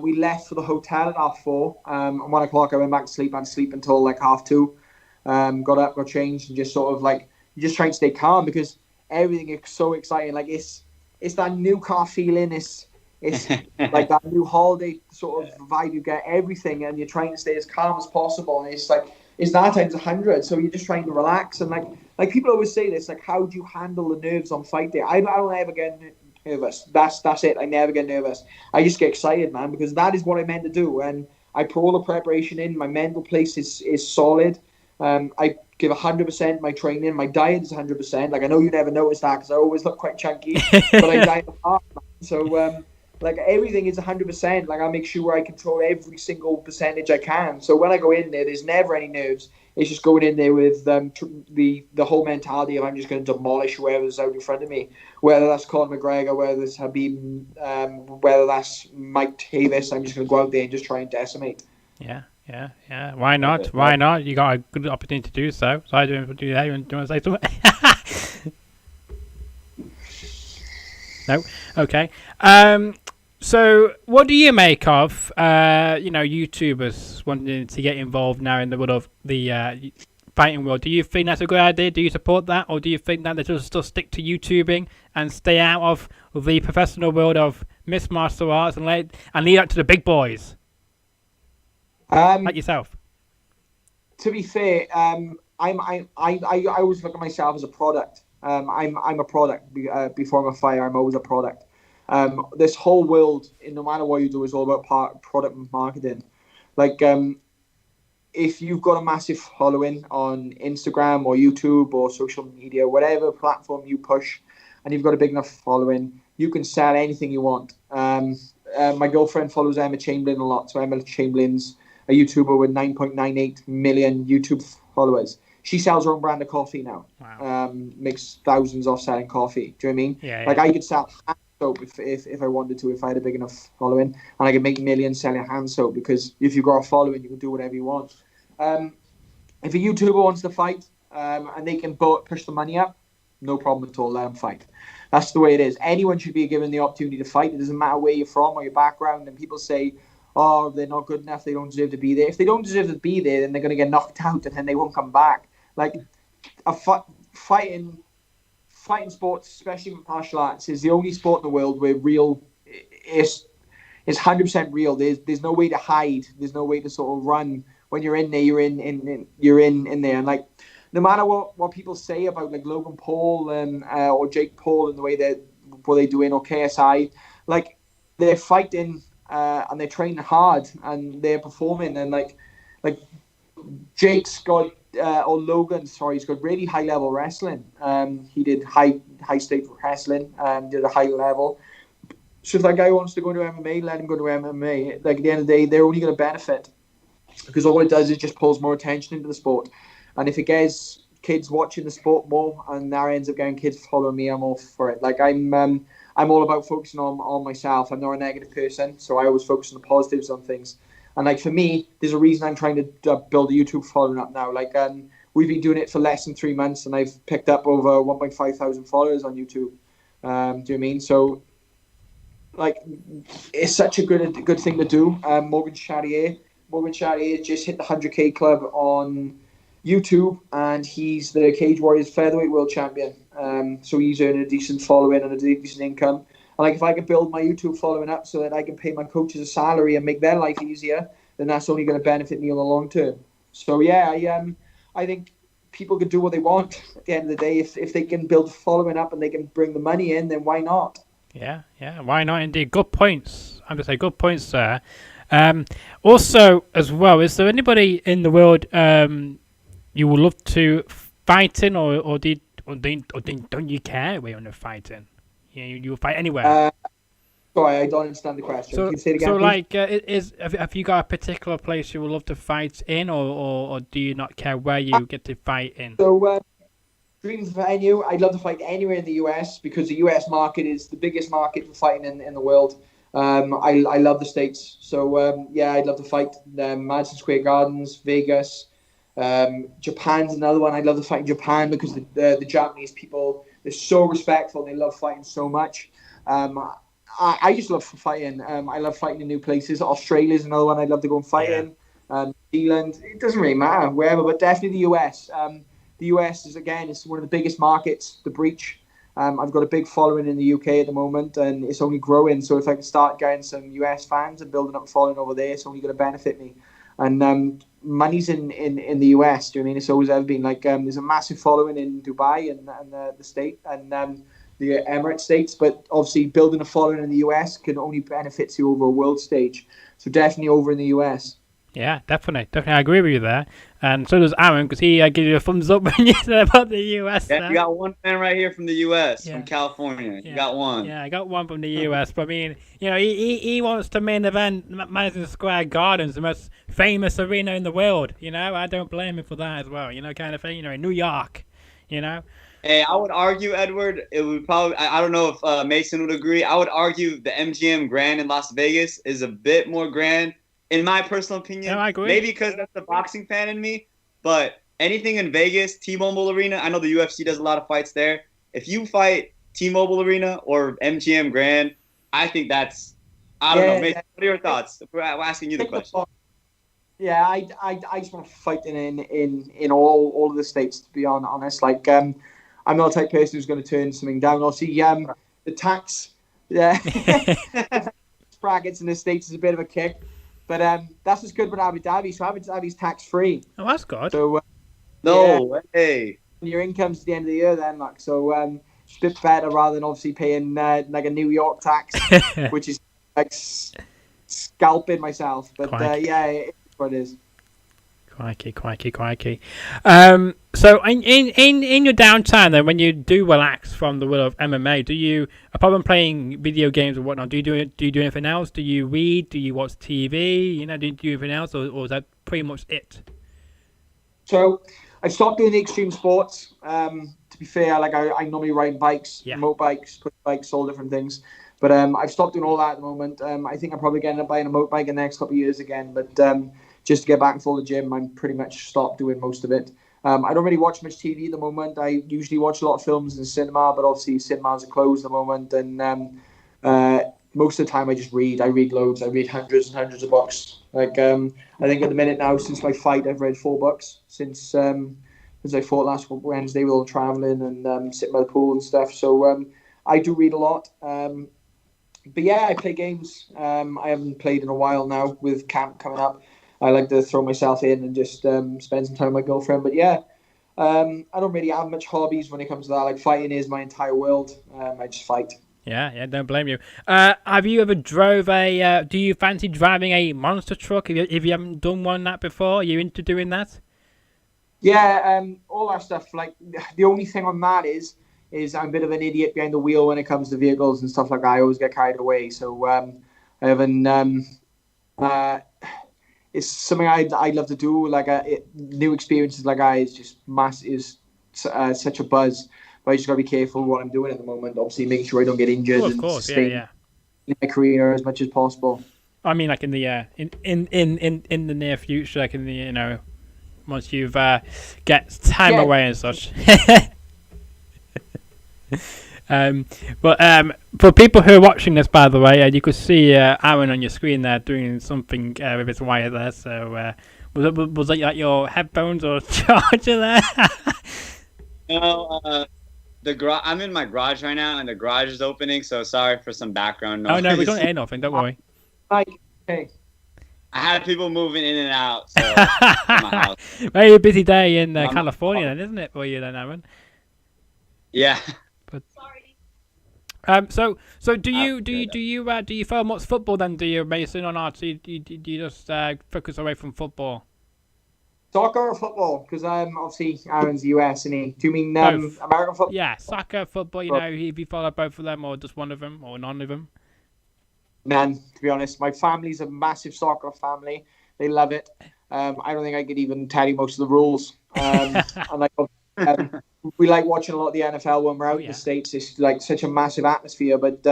we left for the hotel at 4:30. At 1 o'clock I went back to sleep. I didn't sleep until like 2:30. Got up, got changed, and just sort of like you just trying to stay calm because everything is so exciting. Like it's that new car feeling. It's like that new holiday sort of vibe you get. Everything, and you're trying to stay as calm as possible. And it's like it's that times 100. So you're just trying to relax. And like people always say this, like how do you handle the nerves on fight day? I don't ever get nervous. That's it. I never get nervous. I just get excited, man, because that is what I meant to do. And I put all the preparation in. My mental place is solid. I give 100% my training. My diet is 100%. Like I know you never noticed that because I always look quite chunky, but I diet hard. So like everything is 100%. Like I make sure I control every single percentage I can. So when I go in there, there's never any nerves. It's just going in there with the whole mentality of I'm just going to demolish whoever's out in front of me. Whether that's Conor McGregor, whether it's Habib, whether that's Mike Davis, I'm just going to go out there and just try and decimate. Yeah. Why not? Why not? You got a good opportunity to do so. So I do that. You want to say something? No. Okay. So what do you make of YouTubers wanting to get involved now in the world of the fighting world? Do you think that's a good idea? Do you support that, or do you think that they should still stick to YouTubing and stay out of the professional world of mixed martial arts and lead up to the big boys? Like yourself. To be fair, I always look at myself as a product. I'm a product. Before I'm a fighter, I'm always a product. This whole world, no matter what you do, is all about product marketing. Like, if you've got a massive following on Instagram or YouTube or social media, whatever platform you push, and you've got a big enough following, you can sell anything you want. My girlfriend follows Emma Chamberlain a lot, so Emma Chamberlain's a YouTuber with 9.98 million YouTube followers. She sells her own brand of coffee now. Wow. Makes thousands off selling coffee. Do you know what I mean? Yeah. Like I could sell hand soap if I wanted to, if I had a big enough following, and I could make millions selling hand soap because if you've got a following, you can do whatever you want. If a YouTuber wants to fight and they can push the money up, no problem at all. Let them fight. That's the way it is. Anyone should be given the opportunity to fight. It doesn't matter where you're from or your background. And people say, oh, they're not good enough, they don't deserve to be there. If they don't deserve to be there, then they're going to get knocked out and then they won't come back. Like, fighting sports, especially with martial arts, is the only sport in the world where real is 100% real. There's no way to hide. There's no way to sort of run. When you're in there, you're in there. And like, no matter what people say about like Logan Paul and or Jake Paul and the way they're what they're doing, or KSI, like they're fighting and they're training hard and they're performing, and like Jake's got or Logan, sorry, he's got really high level wrestling. He did high state wrestling and did a high level. So if that guy wants to go into MMA, let him go to MMA. Like at the end of the day, they're only going to benefit because all it does is just pulls more attention into the sport. And if it gets kids watching the sport more, and that ends up getting kids following me, I'm all for it. Like I'm all about focusing on myself. I'm not a negative person, so I always focus on the positives on things. And like for me, there's a reason I'm trying to build a YouTube following up now. Like we've been doing it for less than 3 months, and I've picked up over 1.5 thousand followers on YouTube. Do you know what I mean? So like it's such a good thing to do. Morgan Charrier just hit the 100K club on YouTube, and he's the Cage Warriors featherweight world champion. So he's earning a decent following and a decent income. And like if I could build my YouTube following up so that I can pay my coaches a salary and make their life easier, then that's only going to benefit me on the long term. So yeah, I think people can do what they want at the end of the day. If they can build following up and they can bring the money in, then why not? Yeah, why not indeed? Good points. I'm going to say good points there. Also, as well, is there anybody in the world you would love to fight in, or don't you care where you're not fighting? Yeah, you will fight anywhere. Sorry, I don't understand the question. Can you say it again, please? Like, have you got a particular place you would love to fight in, or do you not care where you get to fight in? So, dream venue, I'd love to fight anywhere in the US because the US market is the biggest market for fighting in the world. I love the States. So, I'd love to fight Madison Square Gardens, Vegas. Japan's another one. I'd love to fight in Japan because the Japanese people, they're so respectful. They love fighting so much. I just love fighting. I love fighting in new places. Australia's another one I'd love to go and fight in. New Zealand, it doesn't really matter, wherever, but definitely the US. The US is one of the biggest markets, the breach. I've got a big following in the UK at the moment, and it's only growing. So if I can start getting some US fans and building up a following over there, it's only going to benefit me. And money's in the US. Do you know what I mean? It's always ever been. Like there's a massive following in Dubai and the state and the Emirates states, but obviously building a following in the US can only benefit you over a world stage. So definitely over in the US. Yeah, definitely. I agree with you there. And so does Aaron, because he gave you a thumbs up when you said about the US. Yeah, you got one fan right here from the US, from California. You got one. Yeah, I got one from the US. But I mean, he wants to main event Madison Square Gardens, the most famous arena in the world. I don't blame him for that as well. Kind of thing. In New York. Hey, I would argue, Edward, it would probably, I don't know if Mason would agree. I would argue the MGM Grand in Las Vegas is a bit more grand. In my personal opinion, no, I agree. Maybe because that's the boxing fan in me, but anything in Vegas, T-Mobile Arena, I know the UFC does a lot of fights there. If you fight T-Mobile Arena or MGM Grand, I think that's, I don't know. Mason, what are your thoughts? We're asking you the question. Yeah, I just want to fight in all of the states, to be honest. Like, I'm not the type of person who's going to turn something down. Obviously, the tax brackets in the States is a bit of a kick. But that's what's good about Abu Dhabi. So Abu Dhabi's tax-free. Oh, that's good. So, way. Your income's at the end of the year then, like. So it's a bit better rather than obviously paying like a New York tax, which is like scalping myself. But it's what it is. Crikey. So in your downtime then, when you do relax from the world of MMA, do you, apart from playing video games or whatnot, do you do anything else? Do you read? Do you watch TV? Do you do anything else, or is that pretty much it? So I stopped doing the extreme sports. To be fair, like I normally ride bikes, motorbikes, push bikes, all different things. But I've stopped doing all that at the moment. I think I'm probably going to end up buying a motorbike in the next couple of years again. But just to get back to the gym, I'm pretty much stopped doing most of it. I don't really watch much TV at the moment. I usually watch a lot of films in cinema, but obviously cinemas are closed at the moment. And most of the time I just read. I read loads. I read hundreds and hundreds of books. Like I think at the minute now, since my fight, I've read 4 books since I fought last Wednesday with all traveling and sitting by the pool and stuff. So I do read a lot. But yeah, I play games. I haven't played in a while now with camp coming up. I like to throw myself in and just spend some time with my girlfriend. But yeah, I don't really have much hobbies when it comes to that. Like fighting is my entire world. I just fight. Yeah, don't blame you. Have you ever drove a? Do you fancy driving a monster truck? If you haven't done that before, are you into doing that? Yeah, all our stuff. Like the only thing on that is I'm a bit of an idiot behind the wheel when it comes to vehicles and stuff like that. I always get carried away. So I haven't. It's something I'd love to do. Like new experiences like that is just such a buzz. But I just gotta be careful what I'm doing at the moment. Obviously, making sure I don't get injured Of and course, sustain my career as much as possible. I mean, like in the in the near future, like in the once you've get time away and such. But for people who are watching this, by the way, you could see Aaron on your screen there doing something with his wire there. So was that like your headphones or charger there? No, I'm in my garage right now, and the garage is opening. So sorry for some background noise. Oh no, we don't hear nothing. Don't worry. Okay. I had people moving in and out. So in my house. Very busy day in California, then, isn't it, for you, then, Aaron? Yeah. But so do you follow much football then? Do you, Mason, or not? Do you just focus away from football? Soccer or football? Because obviously Aaron's US, and he. Do you mean American football? Yeah, soccer, football. If you follow both of them, or just one of them, or none of them. Man, to be honest, my family's a massive soccer family. They love it. I don't think I could even tell you most of the rules. And we like watching a lot of the NFL when we're out in the States. It's like such a massive atmosphere. But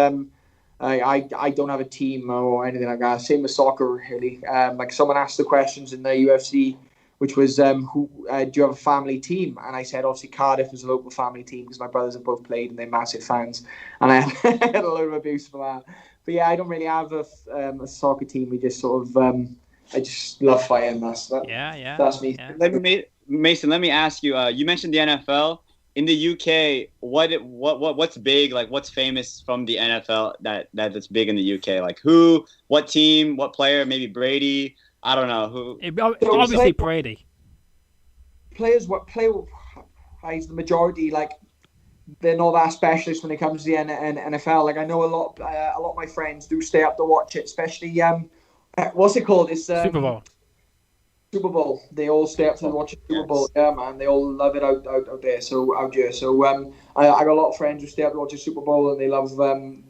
I don't have a team or anything like that. Same with soccer, really. Like someone asked the questions in the UFC, which was, do you have a family team? And I said, obviously, Cardiff is a local family team because my brothers have both played and they're massive fans. And I had a load of abuse for that. But yeah, I don't really have a soccer team. We just sort of, I just love fighting. That's me. Yeah. Mason, let me ask you. You mentioned the NFL in the UK. What's big? Like, what's famous from the NFL that's big in the UK? Like, who, what team, what player? Maybe Brady. I don't know who. Obviously, Brady. Players play. The majority like. They're not that specialist when it comes to the NFL. Like I know a lot of my friends do stay up to watch it, especially what's it called? It's Super Bowl. Super Bowl. They all stay up to watch the Super Bowl. Yeah, man. They all love it out there. So out here. So I got a lot of friends who stay up to watch the Super Bowl, and they love watching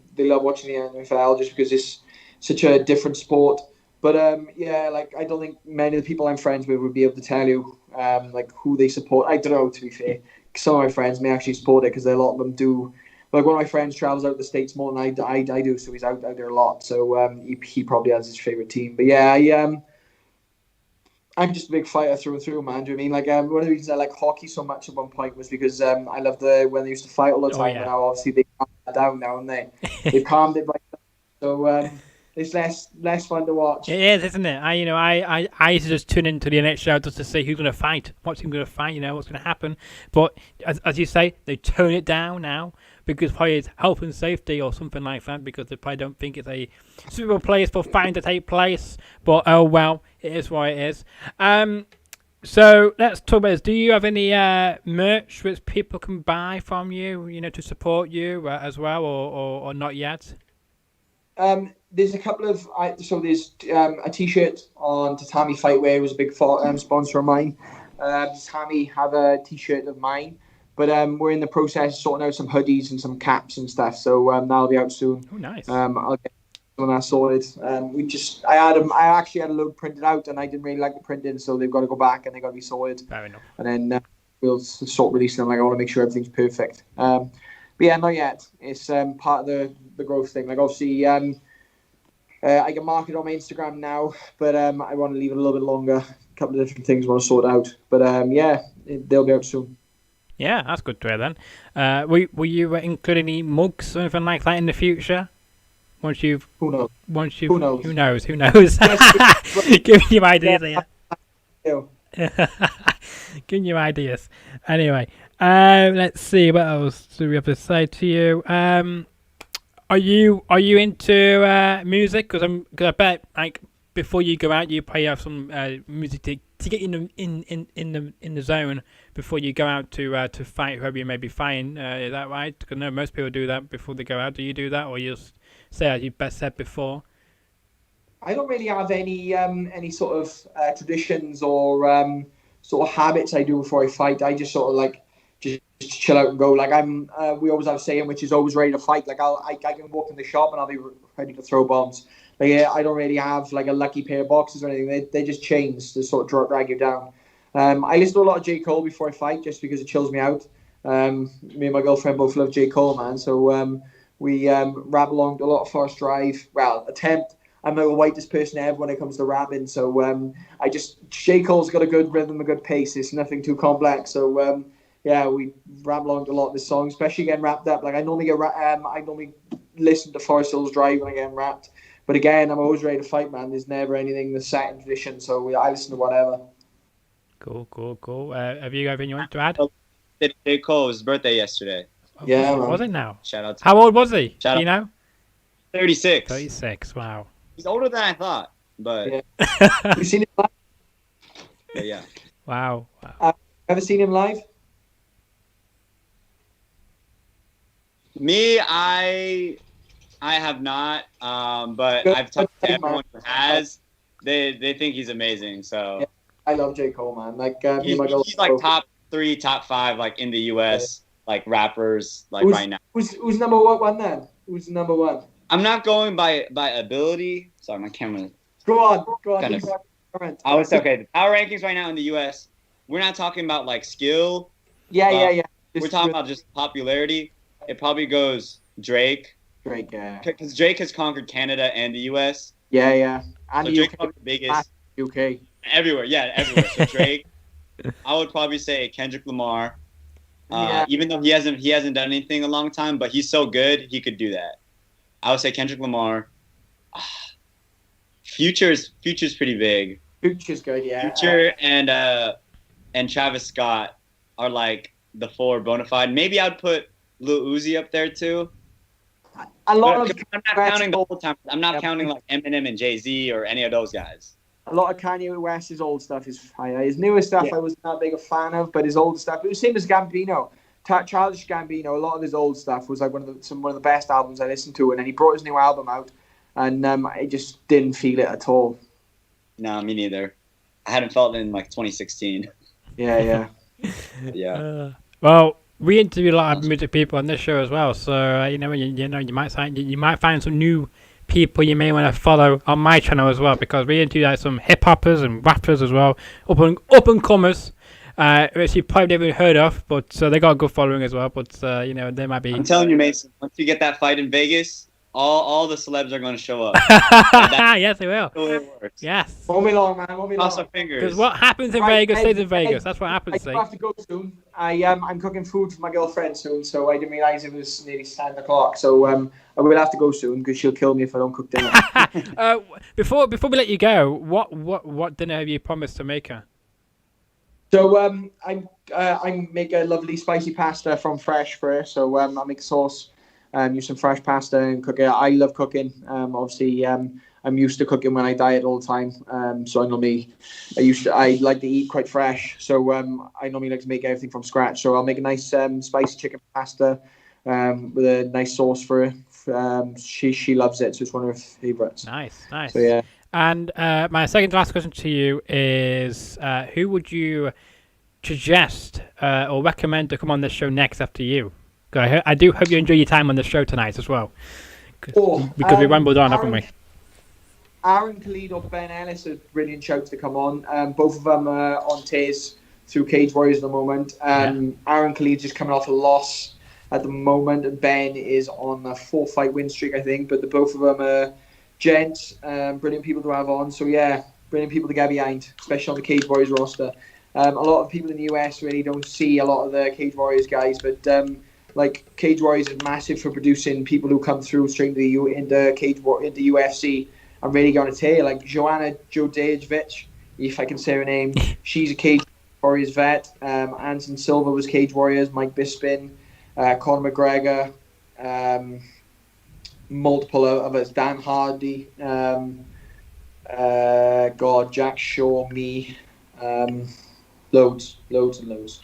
the NFL just because it's such a different sport. But like I don't think many of the people I'm friends with would be able to tell you like who they support. I don't know, to be fair. Some of my friends may actually support it because a lot of them do. Like one of my friends travels out the States more than I do, so he's out there a lot. So he probably has his favorite team. But yeah, I'm just a big fighter through and through, man. Do you know what I mean? Like one of the reasons I like hockey so much at one point was because I loved when they used to fight all the time. And now obviously they calmed that down now, and they've calmed it right down. So it's less fun to watch. It is, isn't it? I used to just tune into the NHL just to see who's going to fight, what's going to fight, what's going to happen. But as you say, they tone it down now because probably it's health and safety or something like that, because they probably don't think it's a suitable place for fighting to take place. But oh well, it is what it is. So let's talk about this. Do you have any merch which people can buy from you, to support you as well, or not yet? There's a couple of there's a T-shirt on Tatami Fightwear, was a big sponsor of mine. Tatami have a T-shirt of mine, but we're in the process of sorting out some hoodies and some caps and stuff. So that'll be out soon. Oh, nice. I'll get some of that sorted. I actually had a load printed out, and I didn't really like the printing, so they've got to go back and they've got to be sorted. Fair enough. And then we'll sort releasing them. Like I want to make sure everything's perfect. But yeah, not yet. It's part of the growth thing. Like obviously. I can market on my Instagram now, but I want to leave it a little bit longer. A couple of different things I want to sort out. But they'll be out soon. Yeah, that's good to hear then. Will you include any mugs or anything like that in the future? Who knows? Who knows? Giving you ideas here. Giving you ideas. Anyway, let's see, what else do we have to say to you? Are you into music? Because I bet like before you go out, you probably have some music to get in the zone before you go out to fight whoever you may be fighting. Is that right? Because no, most people do that before they go out. Do you do that, or you just say as you best said before? I don't really have any sort of traditions or sort of habits I do before I fight. I just sort of like just chill out and go. Like we always have a saying, which is always ready to fight. Like I can walk in the shop and I'll be ready to throw bombs. Like I don't really have like a lucky pair of boxes or anything. They just change to sort of drag you down. I listen to a lot of J. Cole before I fight just because it chills me out. Me and my girlfriend both love J. Cole, man. So we rap along to a lot of Forest Drive. Well, attempt. I'm not the whitest person ever when it comes to rapping. So J. Cole's got a good rhythm, a good pace. It's nothing too complex. So yeah, we rap along to a lot of this song, especially getting wrapped up. Like I normally listen to Forest Hills Drive when I get wrapped. But again, I'm always ready to fight, man. There's never anything that's set in tradition. So I listen to whatever. Cool. Have you got anything you want to add? J. Cole's birthday yesterday. Oh, yeah, was it now? Shout out. How old was he? Do you know? 36. 36. Wow. He's older than I thought, but yeah. You seen him live? Yeah. Wow. Ever seen him live? Me, I have not, but I've talked to everyone who has. They think he's amazing. So yeah, I love J. Cole, man. Like he's like top 3, top 5, like in the U.S. like rappers, like right now. Who's number one then? Who's number one? I'm not going by ability. Sorry, my camera. Go on. I would say, okay, the power rankings right now in the U.S., we're not talking about, like, skill. Yeah. We're talking about just popularity. It probably goes Drake. Yeah. Because Drake has conquered Canada and the U.S. Yeah. And so the Drake's UK. probably the biggest. UK. Everywhere. So Drake. I would probably say Kendrick Lamar. Even though he hasn't done anything in a long time, but he's so good, he could do that. I would say Kendrick Lamar. Future's pretty big. Future's good, yeah. Future and Travis Scott are like the 4 bona fide. Maybe I'd put Lil Uzi up there too. I'm not counting the whole time. I'm not counting like Eminem and Jay-Z or any of those guys. A lot of Kanye West's old stuff is fire. His newer stuff I wasn't that big a fan of, but his old stuff, it was same as Gambino. Childish Gambino, a lot of his old stuff was like one of the best albums I listened to, and then he brought his new album out, and I just didn't feel it at all. No, me neither. I hadn't felt it in like 2016. Yeah. Yeah. Well, we interview a lot of music people on this show as well, so you might find some new people you may want to follow on my channel as well, because we interview some hip hoppers and rappers as well, up and comers. Which you've probably never heard of, but they got a good following as well. But they might be. I'm telling you, Mason. Once you get that fight in Vegas, all the celebs are going to show up. Yes, they will. It works. Yes. Won't be long, man. Cross our fingers. Because what happens in Vegas stays in Vegas. That's what happens. I have to go soon. I'm cooking food for my girlfriend soon, so I didn't realize it was nearly 10 o'clock. So I will have to go soon because she'll kill me if I don't cook dinner. Before we let you go, what dinner have you promised to make her? So I make a lovely spicy pasta from fresh for her. So I make a sauce, use some fresh pasta and cook it. I love cooking. Obviously, I'm used to cooking when I diet all the time. So I like to eat quite fresh. So I normally like to make everything from scratch. So I'll make a nice spicy chicken pasta with a nice sauce for her. She loves it, so it's one of her favorites. Nice. So yeah. And my second to last question to you is, who would you suggest or recommend to come on this show next after you? I do hope you enjoy your time on the show tonight as well. Because we rambled on, haven't we? Aaron Khalid or Ben Ellis are brilliant shouts to come on. Both of them are on tears through Cage Warriors at the moment. Aaron Khalid's just coming off a loss at the moment, and Ben is on a 4-fight win streak, I think. But both of them are gents, brilliant people to have on. So yeah, brilliant people to get behind, especially on the Cage Warriors roster. A lot of people in the US really don't see a lot of the Cage Warriors guys, but like Cage Warriors is massive for producing people who come through straight into UFC and really going to tear. Like Joanna Jodajevic, if I can say her name, she's a Cage Warriors vet. Anderson Silva was Cage Warriors. Mike Bisping, Conor McGregor, multiple of us, Dan Hardy. God, Jack Shaw, me, loads and loads.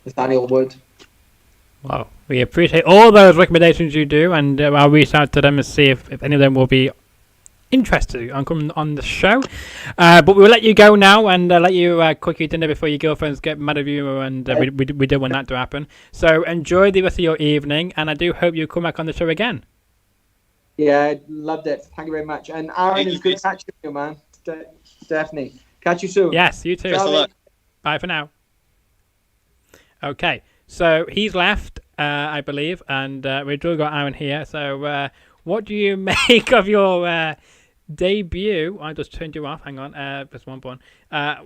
Nathaniel Wood. Well, we appreciate all those recommendations you do, and I'll reach out to them and see if any of them will be interested on coming on the show. But we'll let you go now and let you cook your dinner before your girlfriends get mad at you, and we don't want that to happen. So enjoy the rest of your evening, and I do hope you come back on the show again. Yeah, loved it. Thank you very much. And Aaron, it's good to catch you, man. Definitely. Catch you soon. Yes, you too. Best of luck. Bye for now. Okay, so he's left, I believe, and we've still got Aaron here. So what do you make of your debut? I just turned you off. Hang on, press 1 button.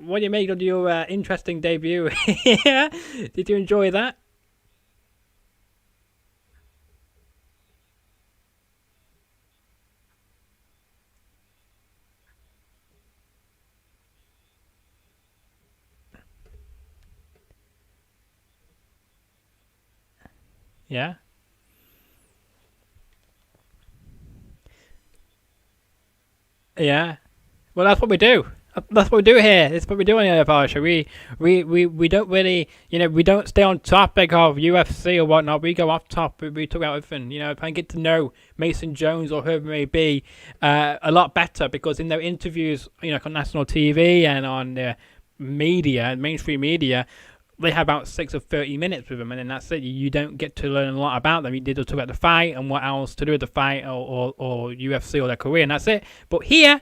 What do you make of your interesting debut here? Did you enjoy that? Yeah. Yeah. Well, that's what we do. That's what we do here. That's what we do on the NFL show. We don't really, we don't stay on topic of UFC or whatnot. We go off topic. We talk about everything. Try and get to know Mason Jones or whoever it may be a lot better, because in their interviews, on national TV and on media, mainstream media, they have about 6 or 30 minutes with them, and then that's it. You don't get to learn a lot about them. You did talk about the fight and what else to do with the fight or UFC or their career, and that's it. But here,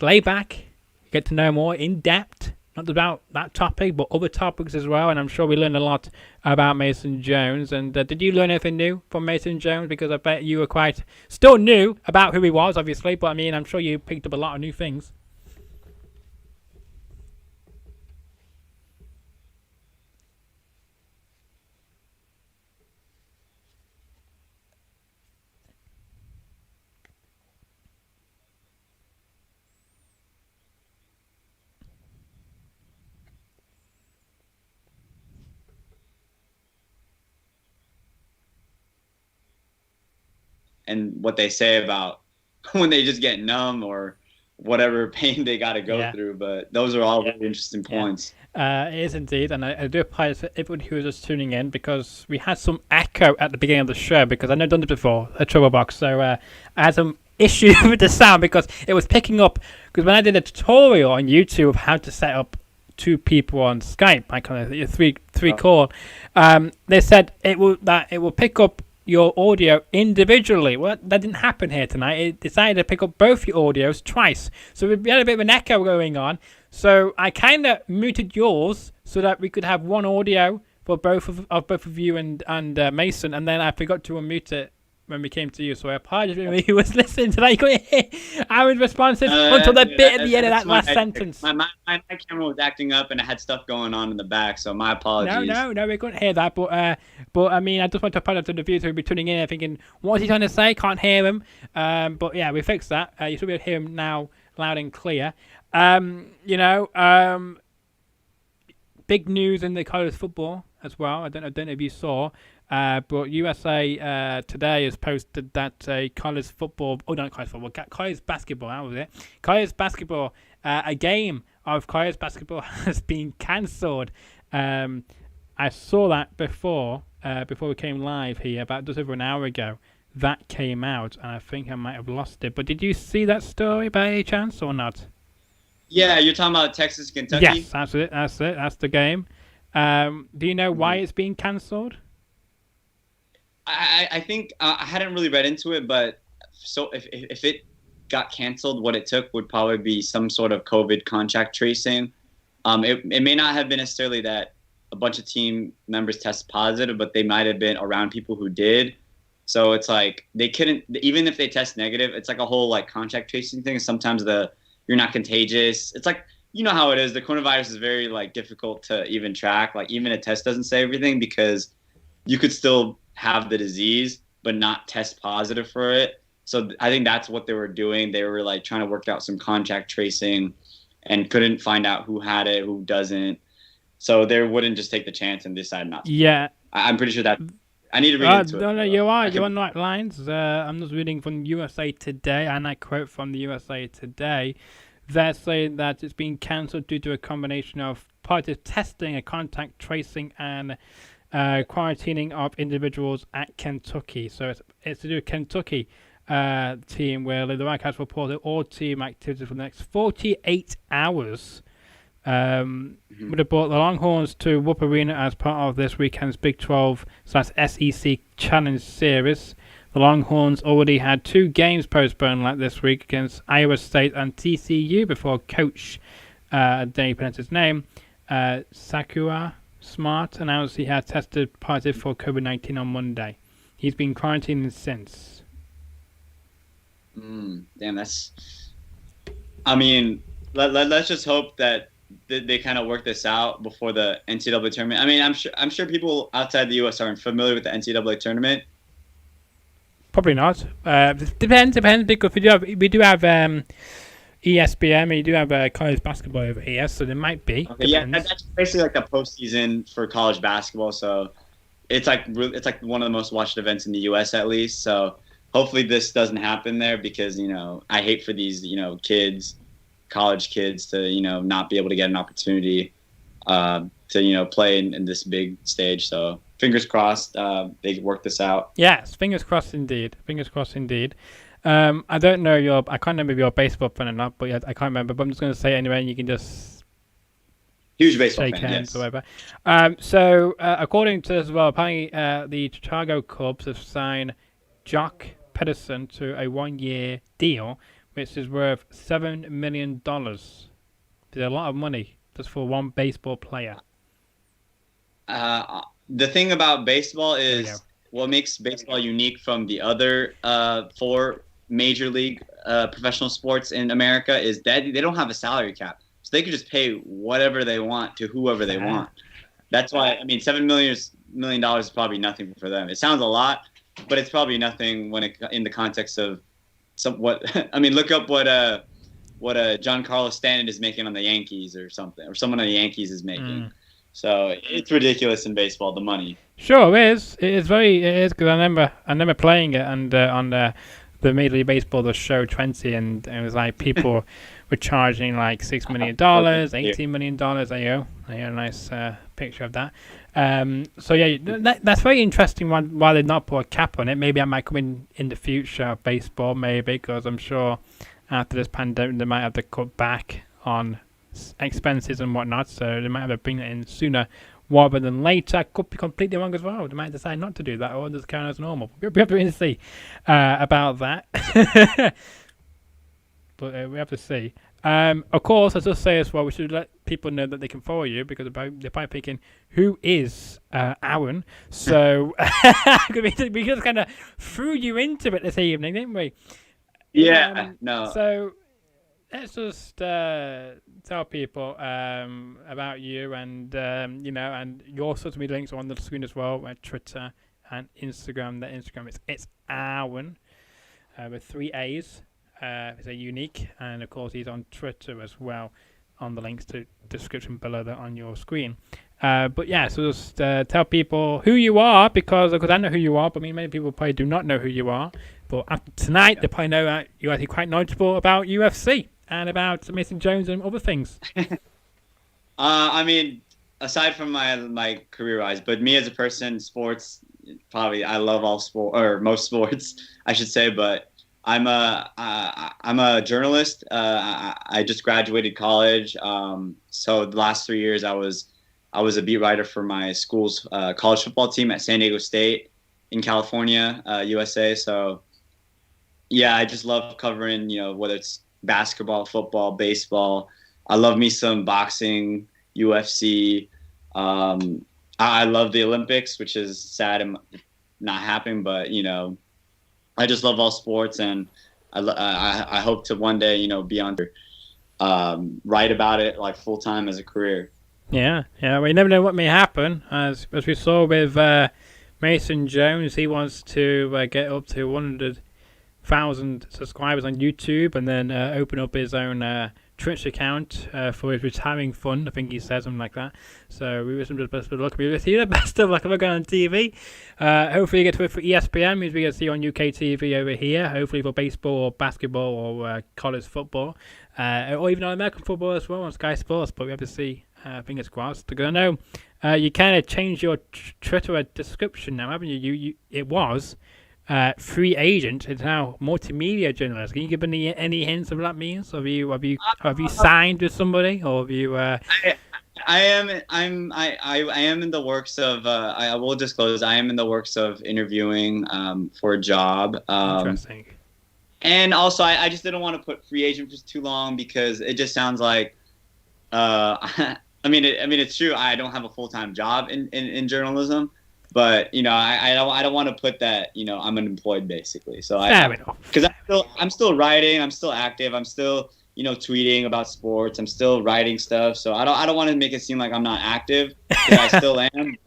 lay back, get to know more in depth, not about that topic, but other topics as well. And I'm sure we learned a lot about Mason Jones. And did you learn anything new from Mason Jones? Because I bet you were quite still new about who he was, obviously, but I mean, I'm sure you picked up a lot of new things. And what they say about when they just get numb or whatever pain they got to go through. But those are all really interesting points. It is indeed, and I do apologize for everyone who was just tuning in, because we had some echo at the beginning of the show, because I've never done it before, a trouble box. So I had some issue with the sound, because it was picking up, because when I did a tutorial on YouTube of how to set up 2 people on Skype, I kind of three call, they said it will pick up your audio individually. Well, that didn't happen here tonight. It decided to pick up both your audios twice. So we had a bit of an echo going on. So I kind of muted yours so that we could have one audio for both of you and Mason, and then I forgot to unmute it when we came to you. So I apologize to anyone who was listening to that. You couldn't hear Aaron's responses until the bit at the end of that last sentence. My camera was acting up and I had stuff going on in the back, so my apologies. No, we couldn't hear that. But I mean, I just want to apologize to the viewers who will be tuning in and thinking, what's he trying to say? Can't hear him. But yeah, we fixed that. You should be able to hear him now loud and clear. Big news in the college football as well. I don't know if you saw. But USA Today has posted that college basketball, how was it? College basketball, a game of college basketball has been cancelled. I saw that before we came live here, about just over an hour ago. That came out, and I think I might have lost it. But did you see that story by any chance or not? Yeah, you're talking about Texas, Kentucky? Yes, that's it. That's the game. Do you know why it's being cancelled? I think I hadn't really read into it, but so if it got canceled, what it took would probably be some sort of COVID contact tracing. It may not have been necessarily that a bunch of team members test positive, but they might have been around people who did. So it's like they couldn't, even if they test negative, it's like a whole like contact tracing thing. Sometimes you're not contagious. It's like, you know how it is. The coronavirus is very like difficult to even track. Like even a test doesn't say everything, because you could still have the disease but not test positive for it. So I think that's what they were doing. They were like trying to work out some contact tracing and couldn't find out who had it, who doesn't. So they wouldn't just take the chance and decide not to. Yeah. I'm pretty sure that I need to read into it. No, you're on the right lines. I'm just reading from USA Today, and I quote from the USA Today. they're saying that it's been cancelled due to a combination of positive testing and contact tracing and quarantining of individuals at Kentucky. So it's to do with Kentucky team, where the Wildcats reported all team activities for the next 48 hours. Would have brought the Longhorns to Whoop Arena as part of this weekend's Big 12/SEC Challenge Series. The Longhorns already had 2 games postponed like this week against Iowa State and TCU before coach, don't pronounce his name, Sakura Smart announced he had tested positive for COVID-19 on Monday. He's been quarantining since. Damn, that's... I mean, let's just hope that they kind of work this out before the NCAA tournament. I mean, I'm sure people outside the U.S. aren't familiar with the NCAA tournament. Probably not. Depends because we do have ESPN, and you do have college basketball over here, so there might be. Okay, yeah, that's basically like the postseason for college basketball. So it's like one of the most watched events in the U.S. at least. So hopefully this doesn't happen there, because I hate for these kids, college kids, to not be able to get an opportunity to play in this big stage. So fingers crossed they work this out. Yes, fingers crossed indeed. Fingers crossed indeed. I don't know I can't remember if you're a baseball fan or not, but I can't remember. But I'm just going to say it anyway, and you can just huge baseball shake fan, hands yes. or whatever. So according to as well, apparently the Chicago Cubs have signed Jock Pederson to a 1-year deal, which is worth $7 million. It's a lot of money just for one baseball player. The thing about baseball is what makes baseball unique from the other 4 major league professional sports in America is that they don't have a salary cap. So they could just pay whatever they want to whoever they want. That's why, I mean, $7 million is probably nothing for them. It sounds a lot, but it's probably nothing in the context of I mean, look up what Giancarlo Stanton is making on the Yankees or something, or someone on the Yankees is making. So it's ridiculous in baseball, the money. Sure, it is. It is because I remember playing it and on the Major League Baseball, the show 20, and it was like people were charging like $6 million, $18 million. There you go. A nice picture of that. So yeah, that's very interesting. Why they not put a cap on it? Maybe that might come in the future of baseball, maybe, because I'm sure after this pandemic they might have to cut back on expenses and whatnot, so they might have to bring it in sooner rather than later. Could be completely wrong as well. They might decide not to do that, or just carry on as normal. We have to see about that. But we have to see. Of course, as I say as well, we should let people know that they can follow you, because they're probably thinking, who is Aaron? So we just kind of threw you into it this evening, didn't we? Yeah, no. So let's just tell people about you, and and your social media links are on the screen as well, Twitter and Instagram. That Instagram it's Aaron with 3 A's. It's a unique, and of course he's on Twitter as well, on the links to description below that on your screen. But yeah, so just tell people who you are, because I know who you are, but many people probably do not know who you are. But after tonight, they probably know that you're actually quite knowledgeable about UFC and about Mason Jones and other things. I mean, aside from my career-wise, but me as a person, sports, probably I love all sport, or most sports, I should say. But I'm a journalist. I just graduated college. So the last 3 years, I was a beat writer for my school's college football team at San Diego State in California, USA. So yeah, I just love covering, whether it's basketball, football, baseball. I love me some boxing, UFC. I love the Olympics, which is sad and not happening, but I just love all sports, and I hope to one day, be on write about it like full time as a career. Yeah. We never know what may happen, as we saw with Mason Jones. He wants to get up to 100,000 subscribers on YouTube, and then open up his own Twitch account for his retiring fund. I think he said something like that. So we wish him the best of luck. We wish you the best of luck if we're going on TV. Hopefully you get to it for ESPN, means we get to see you on UK TV over here. Hopefully for baseball or basketball or college football, or even on American football as well on Sky Sports. But we have to see. Fingers crossed. Because I know you kind of changed your Twitter description now, haven't you? It was free agent. It's now multimedia journalist. Can you give any hints of what that means? Have you signed with somebody, or have you? I am in the works of. I will disclose. I am in the works of interviewing for a job. Interesting. And also, I just didn't want to put free agent for too long because it just sounds like. I mean, it's true. I don't have a full-time job in journalism, but I don't want to put that. I'm unemployed basically. So because I'm still writing. I'm still active. I'm still tweeting about sports. I'm still writing stuff. So I don't want to make it seem like I'm not active. I still am,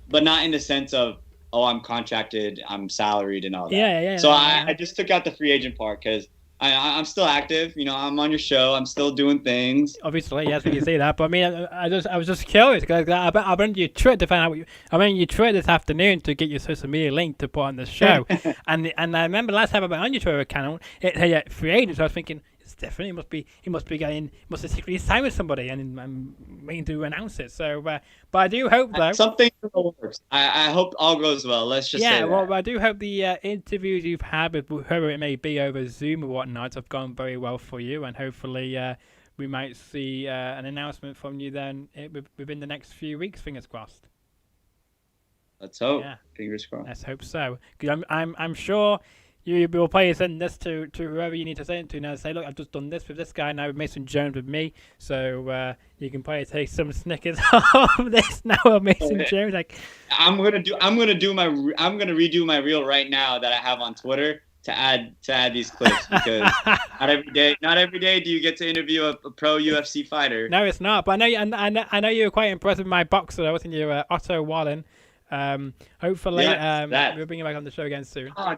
but not in the sense of I'm contracted, I'm salaried, and all that. Yeah. So I just took out the free agent part because. I'm still active, I'm on your show. I'm still doing things. Obviously, yes, we can see that. But I mean, I was just curious because I went to your Twitter to find out. I went to your Twitter this afternoon to get your social media link to put on the show, and I remember last time I went on your Twitter account, it had free agents. So I was thinking, it's definitely he must have secretly signed with somebody, and I'm waiting to announce it. So, but I do hope though something works. I hope all goes well. Let's just say well, I do hope the interviews you've had with whoever it may be over Zoom or whatnot have gone very well for you, and hopefully we might see an announcement from you then within the next few weeks. Fingers crossed. Let's hope. Yeah. Fingers crossed. Let's hope so. Because I'm sure. You will probably send this to whoever you need to send it to now. Say, look, I've just done this with this guy now with Mason Jones with me. So you can probably take some snickers of this now with Mason Jones. Like, I'm gonna redo my reel right now that I have on Twitter to add these clips because not every day do you get to interview a pro UFC fighter. No, it's not. But I know you were quite impressed with my boxer. I wasn't you, Otto Wallen. Hopefully, we'll bring you back on the show again soon. Oh,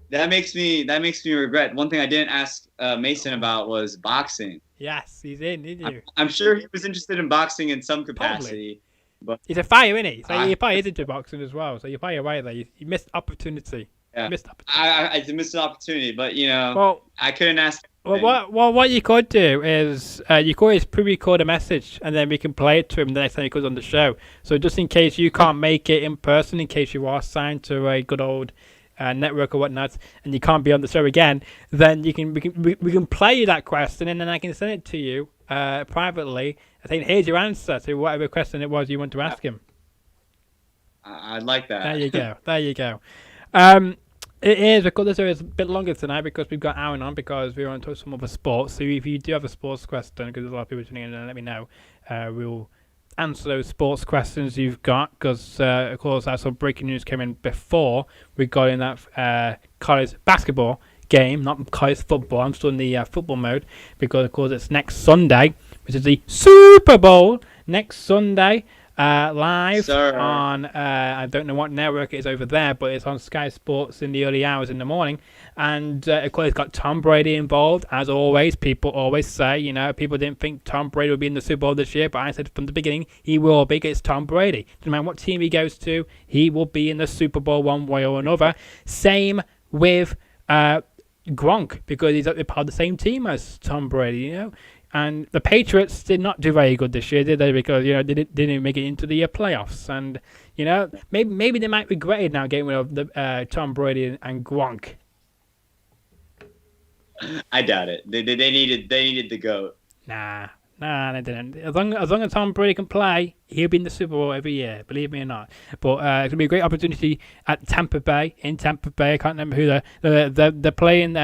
that makes me regret. One thing I didn't ask Mason about was boxing. Yes, he's in, didn't you? I'm sure he was interested in boxing in some capacity. But he's a fighter, isn't he? So he probably is into boxing as well. So you're probably right there. You missed opportunity. Yeah. I missed an opportunity, but I couldn't ask. Well, what you could do is you could always pre-record a message and then we can play it to him the next time he comes on the show. So just in case you can't make it in person, in case you are signed to a good old network or whatnot, and you can't be on the show again, then we can play you that question, and then I can send it to you privately. I think here's your answer to whatever question it was you want to ask him. I'd like that. There you go. It is, because this is a bit longer tonight because we've got Aaron on because we want to talk some other sports. So if you do have a sports question, because there's a lot of people tuning in, let me know. We'll answer those sports questions you've got because, of course, some breaking news came in before we got in that college basketball game, not college football. I'm still in the football mode because, of course, it's next Sunday, which is the Super Bowl next Sunday. Live on, I don't know what network it is over there, but it's on Sky Sports in the early hours in the morning. And, of course, it's got Tom Brady involved. As always, people always say, people didn't think Tom Brady would be in the Super Bowl this year, but I said from the beginning, he will be. It's Tom Brady. No matter what team he goes to, he will be in the Super Bowl one way or another. Same with Gronk, because he's part of the same team as Tom Brady, And the Patriots did not do very good this year, did they? Because they didn't make it into the playoffs, and maybe they might regret it now getting rid of the Tom Brady and Gronk. I doubt it. They needed the GOAT. Nah, they didn't. As long as Tom Brady can play, he'll be in the Super Bowl every year. Believe me or not. But it's gonna be a great opportunity at Tampa Bay. In Tampa Bay, I can't remember who they're playing.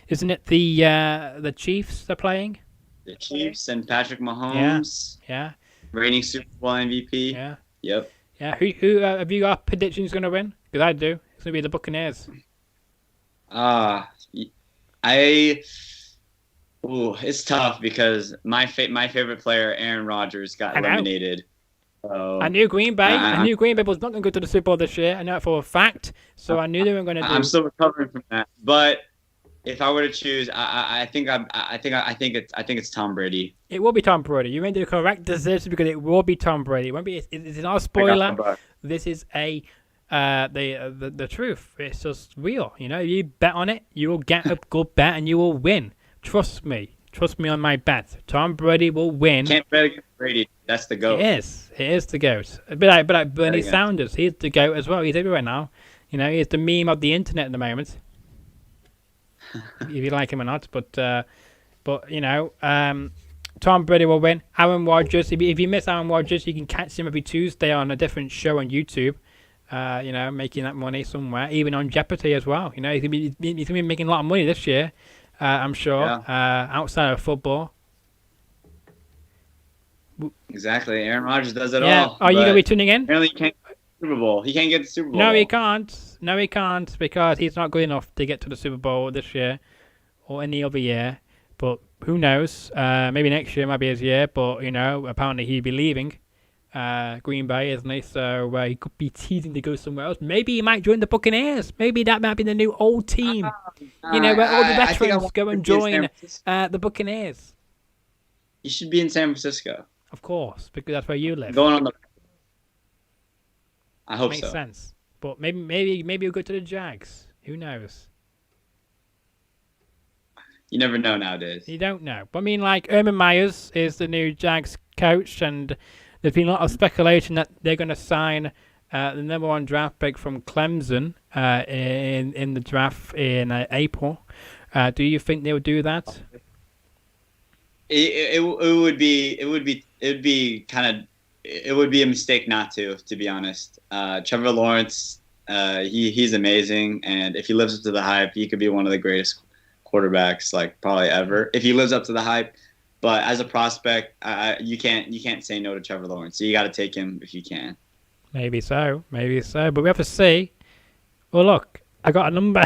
Isn't it the Chiefs they're playing? The Chiefs and Patrick Mahomes. Yeah. Reigning Super Bowl MVP. Yeah. Yep. Yeah. Who have you got predictions going to win? Because I do. It's going to be the Buccaneers. It's tough because my favorite player, Aaron Rodgers, got eliminated. So, I knew Green Bay. I knew Green Bay was not going to go to the Super Bowl this year. I know it for a fact. So I knew they were going to do. I'm still recovering from that, but if I were to choose, I think it's Tom Brady. It will be Tom Brady. You made the correct decision because it will be Tom Brady. It won't be. It's not a spoiler. This is the truth. It's just real. You know, you bet on it, you will get a good bet and you will win. Trust me. Trust me on my bet. Tom Brady will win. Can't bet against Brady. That's the GOAT. It is the GOAT. But like Bernie Sanders, he's the GOAT as well. He's everywhere now. You know, he's the meme of the internet at the moment. If you like him or not, but you know, Tom Brady will win. Aaron Rodgers. If you miss Aaron Rodgers, you can catch him every Tuesday on a different show on YouTube. You know, making that money somewhere, even on Jeopardy as well. You know, he's gonna be making a lot of money this year. I'm sure. Yeah. Outside of football. Exactly. Aaron Rodgers does it all. Are you gonna be tuning in? Apparently, he can't get the Super Bowl. He can't get the Super Bowl. No, he can't. No, he can't because he's not good enough to get to the Super Bowl this year or any other year. But who knows? Maybe next year might be his year. But you know, apparently he'd be leaving Green Bay, isn't he? So he could be teasing to go somewhere else. Maybe he might join the Buccaneers. Maybe that might be the new old team. You know, where all the veterans go and join the Buccaneers. You should be in San Francisco. Of course, because that's where you live. Going on the. I hope Makes so. Makes sense. But maybe you'll go to the Jags. Who knows? You never know nowadays. You don't know. But I mean, like, Urban Meyers is the new Jags coach, and there's been a lot of speculation that they're going to sign the number 1 draft pick from Clemson in the draft in April. Do you think they would do that? It would be a mistake not to be honest. Trevor Lawrence, he's amazing, and if he lives up to the hype, he could be one of the greatest quarterbacks like probably ever if he lives up to the hype. But as a prospect, you can't say no to Trevor Lawrence. So you got to take him if you can. Maybe so. But we have to see. Well, look, I got a number.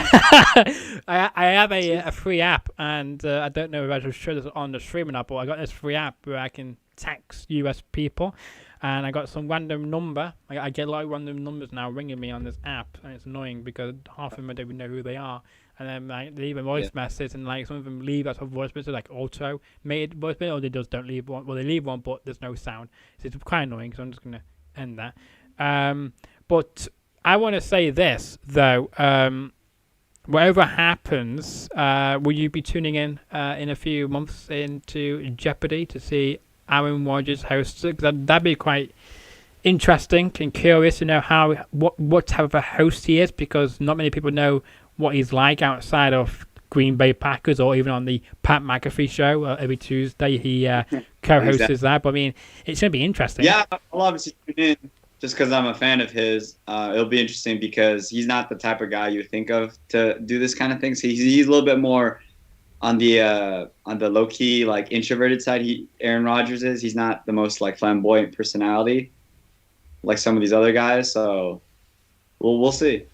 I have a free app, and I don't know if I should show this on the stream or not, but I got this free app where I can text US people, and I got some random number. I get a lot of random numbers now ringing me on this app, and it's annoying because half of them I don't even know who they are. And then like, they leave a voice message, and like some of them leave as a voice message, like automated voice message, or they just don't leave one. Well, they leave one, but there's no sound. So it's quite annoying. So I'm just gonna end that. But I want to say this though. Whatever happens, will you be tuning in a few months into Jeopardy to see Aaron Rodgers host it? That'd be quite interesting and curious to know what type of a host he is, because not many people know what he's like outside of Green Bay Packers or even on the Pat McAfee show every Tuesday. He co-hosts that. But I mean, it's going to be interesting. Yeah, I'll obviously tune in just because I'm a fan of his. It'll be interesting because he's not the type of guy you think of to do this kind of thing. So he's a little bit more on the low key, like introverted side. Aaron Rodgers is. He's not the most like flamboyant personality like some of these other guys. So we'll see.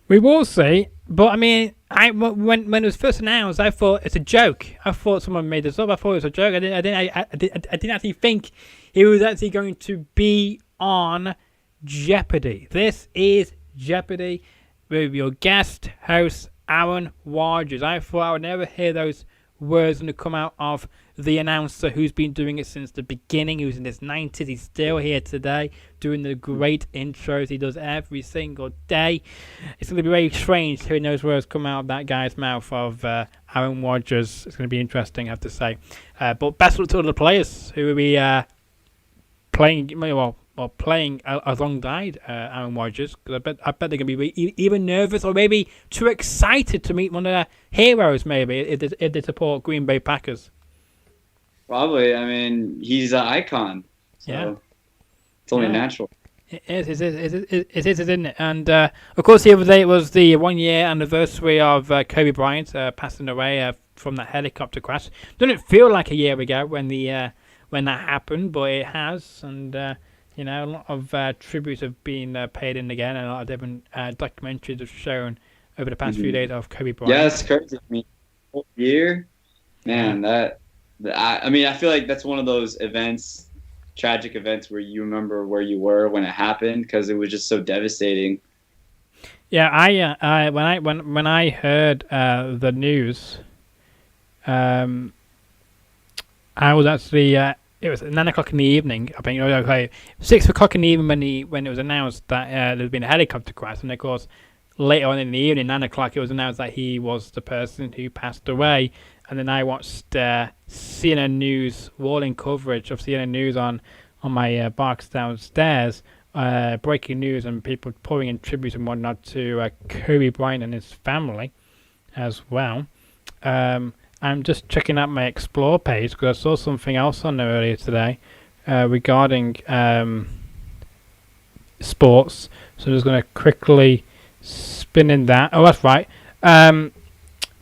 We will see, but I mean, when it was first announced, I thought it's a joke. I thought someone made this up. I thought it was a joke. I didn't actually think he was actually going to be on Jeopardy. This is Jeopardy with your guest host Aaron Rodgers. I thought I would never hear those words going to come out of the announcer who's been doing it since the beginning, who's in his 90s. He's still here today doing the great intros he does every single day. It's going to be very strange hearing those words come out of that guy's mouth of Aaron Rodgers. It's going to be interesting, I have to say. But best luck to all the players who will be playing alongside Aaron Rodgers, because I bet they're going to be even nervous or maybe too excited to meet one of their heroes, maybe, if they support Green Bay Packers. Probably. I mean, he's an icon. So it's only natural. It is, isn't it? And, of course, the other day it was the 1-year anniversary of Kobe Bryant passing away from that helicopter crash. Didn't feel like a year ago when that happened, but it has. And, a lot of tributes have been paid in again, and a lot of different documentaries have shown over the past few days of Kobe Bryant. Yeah, it's crazy. I mean, whole year, man, I feel like that's one of those events, tragic events, where you remember where you were when it happened, because it was just so devastating. Yeah, when I heard the news, I was actually it was 9 o'clock in the evening. I think okay, 6 o'clock in the evening when it was announced that there's been a helicopter crash, and of course later on in the evening, 9 o'clock, it was announced that he was the person who passed away. And then I watched CNN News, rolling coverage of CNN News on my box downstairs, breaking news and people pouring in tribute and whatnot to Kobe Bryant and his family as well. I'm just checking out my Explore page because I saw something else on there earlier today regarding sports. So I'm just going to quickly spin in that. Oh, that's right.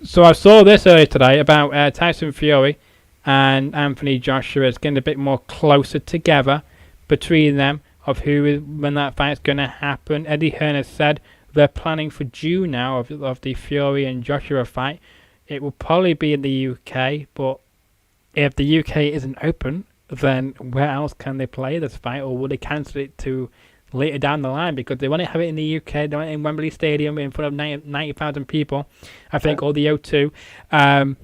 So I saw this earlier today about Tyson Fury and Anthony Joshua. It's getting a bit more closer together between them of when that fight's going to happen. Eddie Hearn has said they're planning for June now of the Fury and Joshua fight. It will probably be in the UK, but if the UK isn't open, then where else can they play this fight, or will they cancel it to later down the line because they want to have it in the UK, they want it in Wembley Stadium in front of 90,000 people, I think, or the O2.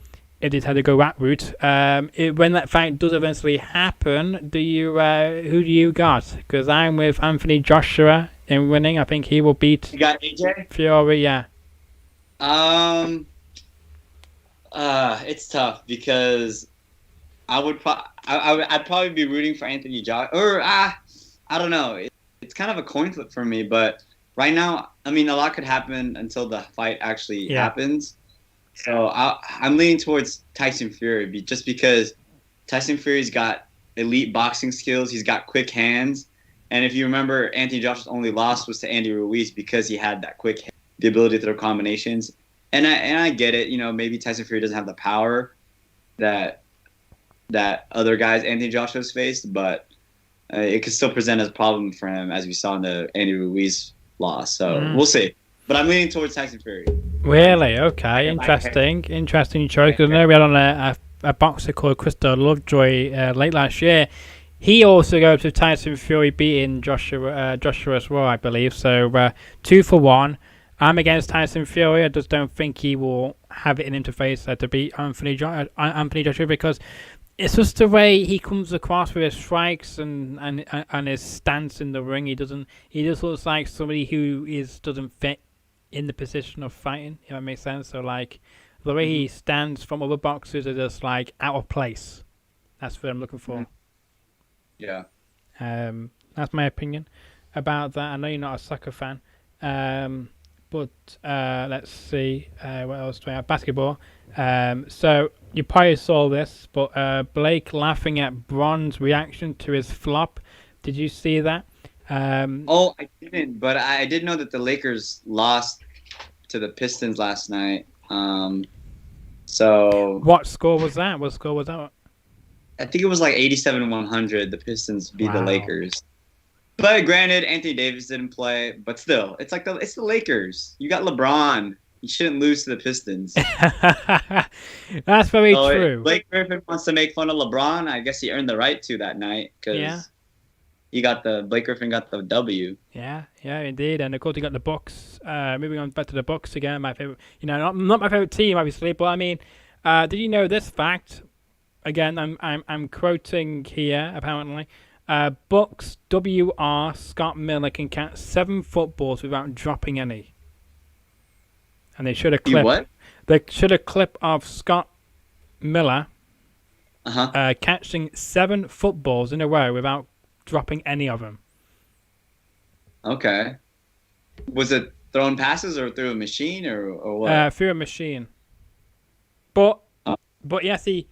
It is how to go that route. When that fight does eventually happen, who do you got? Because I'm with Anthony Joshua in winning. I think he will beat. You got AJ? Fury, yeah. It's tough because I'd probably be rooting for Anthony Joshua, or I don't know. It's kind of a coin flip for me, but right now, I mean, a lot could happen until the fight actually happens. So I'm leaning towards Tyson Fury just because Tyson Fury's got elite boxing skills. He's got quick hands. And if you remember, Anthony Joshua's only loss was to Andy Ruiz because he had that quick hand, the ability to throw combinations. And I get it. You know, maybe Tyson Fury doesn't have the power that other guys Anthony Joshua's faced, but it could still present as a problem for him, as we saw in the Andy Ruiz loss. So we'll see. But I'm leaning towards Tyson Fury. Really? Okay. Interesting choice. Because I know we had on a boxer called Christopher Lovejoy late last year. He also goes with Tyson Fury beating Joshua as well, I believe. So 2-for-1. I'm against Tyson Fury. I just don't think he will have it in him to face to beat Anthony Joshua because it's just the way he comes across with his strikes and his stance in the ring. He just looks like somebody who doesn't fit in the position of fighting, if that makes sense. So like the way he stands from other boxers is just like out of place. That's what I'm looking for. Yeah. That's my opinion about that. I know you're not a soccer fan. But let's see what else do we have? Basketball. So you probably saw this, but Blake laughing at Bron's reaction to his flop. Did you see that? I didn't, but I did know that the Lakers lost to the Pistons last night. So what score was that? I think it was like 87-100. The Pistons beat the Lakers. But granted, Anthony Davis didn't play. But still, it's the Lakers. You got LeBron. You shouldn't lose to the Pistons. That's very true. If Blake Griffin wants to make fun of LeBron, I guess he earned the right to that night because Blake Griffin got the W. Yeah, indeed. And of course, he got the Bucks. Moving on back to the Bucks again, my favorite. Not my favorite team, obviously, but I mean, did you know this fact? Again, I'm quoting here. Apparently, Bucks WR Scott Miller can catch 7 footballs without dropping any. And they showed a clip. What? They showed a clip of Scott Miller catching 7 footballs in a row without dropping any of them. Okay. Was it throwing passes or through a machine or what? Through a machine. But yeah, see,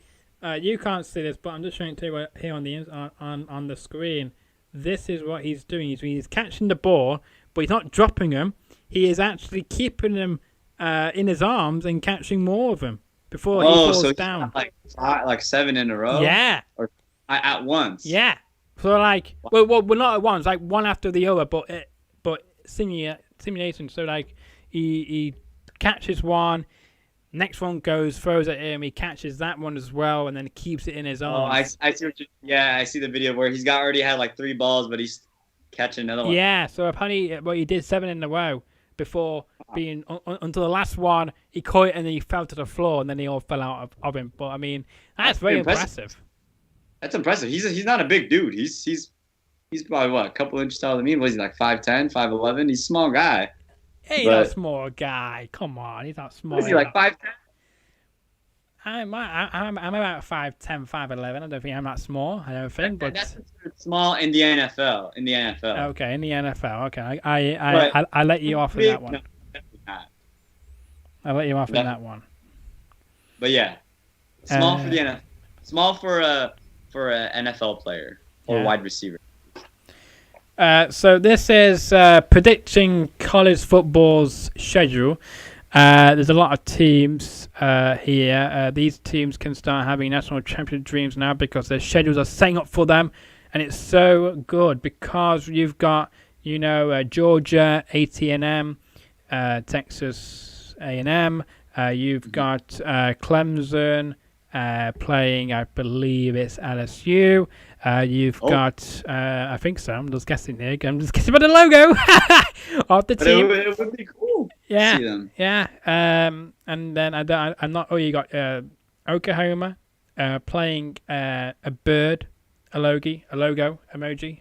you can't see this, but I'm just showing it to you here on the screen. This is what he's doing. He's catching the ball, but he's not dropping them. He is actually keeping them in his arms and catching more of them before he falls down. Like 7 in a row? Yeah. Or at once? Yeah. So like, well, not at once, like one after the other, but simulation. So like, he catches one, next one goes, throws at him, he catches that one as well, and then keeps it in his arms. I see I see the video where he's already had like 3 balls, but he's catching another one. Yeah. So apparently, he did 7 in a row before being until the last one. He caught it and then he fell to the floor and then they all fell out of him. But I mean, that's very impressive. That's impressive. He's not a big dude. He's probably what, a couple inches taller than me. Was he like 5'10", 5'11"? He's a small guy. He's not a small guy. Come on, he's not small. Is he like 5'10"? I'm about 5'10", 5'11". I don't think I'm that small. I don't think, but that's small in the NFL. Okay, in the NFL. Okay, I let you off in that one. No, I let you off in that one. But yeah, small for the NFL. Small for a NFL player or wide receiver. So this is predicting college football's schedule. There's a lot of teams here. These teams can start having national championship dreams now because their schedules are setting up for them, and it's so good because you've got Georgia, A&M, Texas A&M. You've got Clemson playing, I believe it's LSU. You've got, I think so. I'm just guessing here. I'm just guessing by the logo of the team. It would be cool. Yeah, to see them. yeah. And then I'm not. Oh, you got Oklahoma playing a bird, a logo emoji.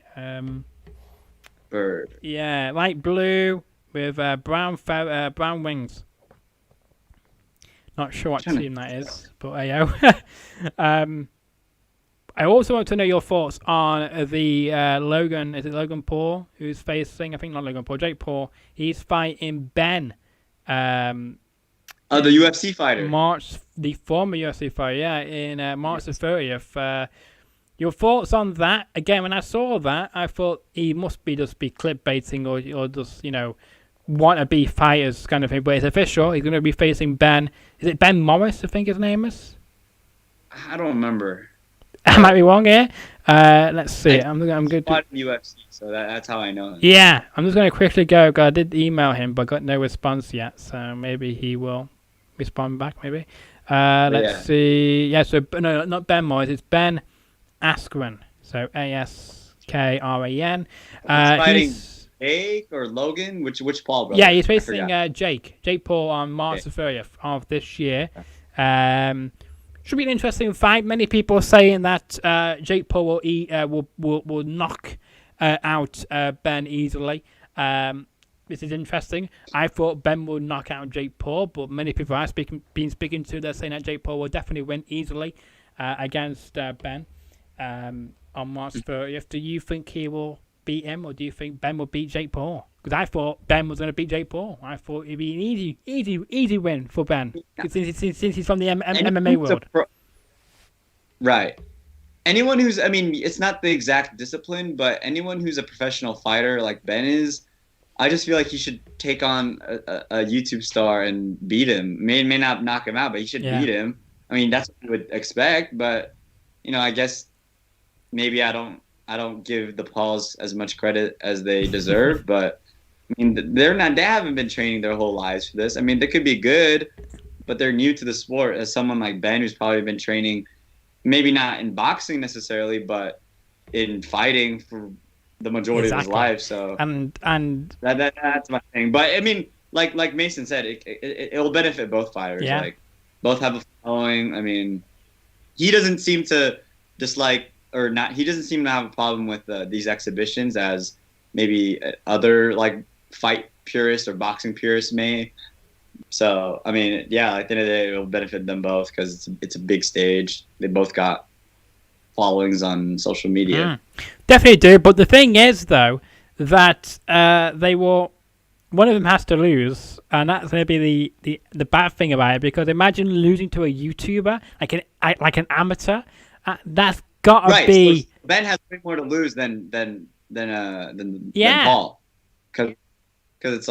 Bird. Yeah, light blue with brown wings. Not sure what team that is, but I also want to know your thoughts on the Logan. Is it Logan Paul who's facing? I think not Logan Paul. Jake Paul. He's fighting Ben. The UFC fighter. The former UFC fighter. Yeah, in March the 30th. Your thoughts on that? Again, when I saw that, I thought he must be just clickbaiting or just wannabe fighters kind of thing. But it's official. He's going to be facing Ben. Is it Ben Morris? I think his name is. I don't remember. I might be wrong here. Let's see. I'm good. UFC, so that's how I know him. Yeah, I'm just going to quickly go. I did email him, but got no response yet. So maybe he will respond back. Maybe. Let's see. Yeah. So no, not Ben Morris. It's Ben Askren. So Askran. He's fighting Jake or Logan. Which Paul brother? Yeah, he's facing Jake Paul on March the 30th of this year. Should be an interesting fight. Many people are saying that Jake Paul will knock out Ben easily. This is interesting. I thought Ben would knock out Jake Paul, but many people I've been speaking to, they're saying that Jake Paul will definitely win easily against Ben on March 30th. Do you think he will beat him, or do you think Ben will beat Jake Paul? Because I thought Ben was going to beat Jake Paul. I thought it'd be an easy win for Ben since he's from the MMA world. Right. Anyone who's, it's not the exact discipline, but anyone who's a professional fighter like Ben is, I just feel like he should take on a YouTube star and beat him. May not knock him out, but he should beat him. That's what you would expect, but I guess maybe I don't give the Pauls as much credit as they deserve, but they haven't been training their whole lives for this. They could be good, but they're new to the sport. As someone like Ben, who's probably been training, maybe not in boxing necessarily, but in fighting for the majority of his life. So and that's my thing. But like Mason said, it will benefit both fighters. Yeah. Like both have a following. He doesn't seem to dislike or not. He doesn't seem to have a problem with these exhibitions as maybe other fight purists or boxing purists may. So, at the end of the day, it will benefit them both because it's a big stage. They both got followings on social media. Definitely do. But the thing is, though, that one of them has to lose, and that's going to be the bad thing about it. Because imagine losing to a YouTuber, like an amateur. That's got to be. So Ben has way more to lose than Paul, because it's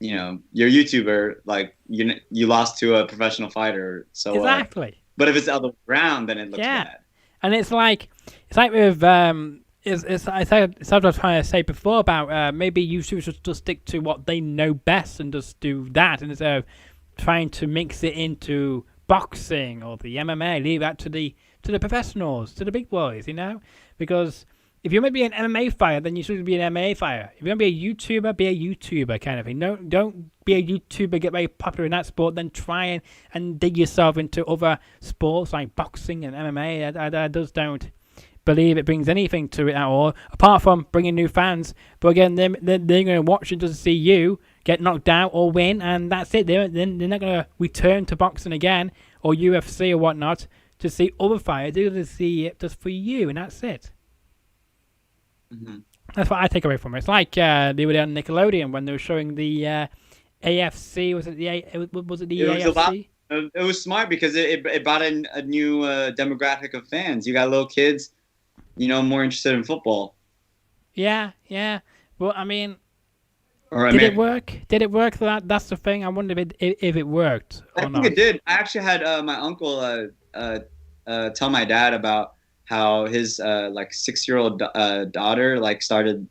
you're a YouTuber, you lost to a professional fighter, so exactly. But if it's the other way around, then it looks bad. And it's like with it's like I was trying to say before about maybe YouTubers should just stick to what they know best and just do that instead of trying to mix it into boxing or the MMA. Leave that to the professionals, to the big boys, because if you want to be an MMA fighter, then you should be an MMA fighter. If you want to be a YouTuber, be a YouTuber kind of thing. Don't be a YouTuber, get very popular in that sport, then try and dig yourself into other sports like boxing and MMA. I just don't believe it brings anything to it at all, apart from bringing new fans. But again, they're going to watch it just to see you get knocked out or win, and that's it. They're not going to return to boxing again or UFC or whatnot to see other fighters. They're going to see it just for you, and that's it. Mm-hmm. That's what I take away from it. It's like the other day on Nickelodeon when they were showing the AFC. Was it the AFC? It was smart because it brought in a new demographic of fans. You got little kids, more interested in football. Yeah. Well, I mean, did it work? Did it work? That's the thing. I wonder if it worked or not. I think it did. I actually had my uncle tell my dad about how his 6-year-old daughter started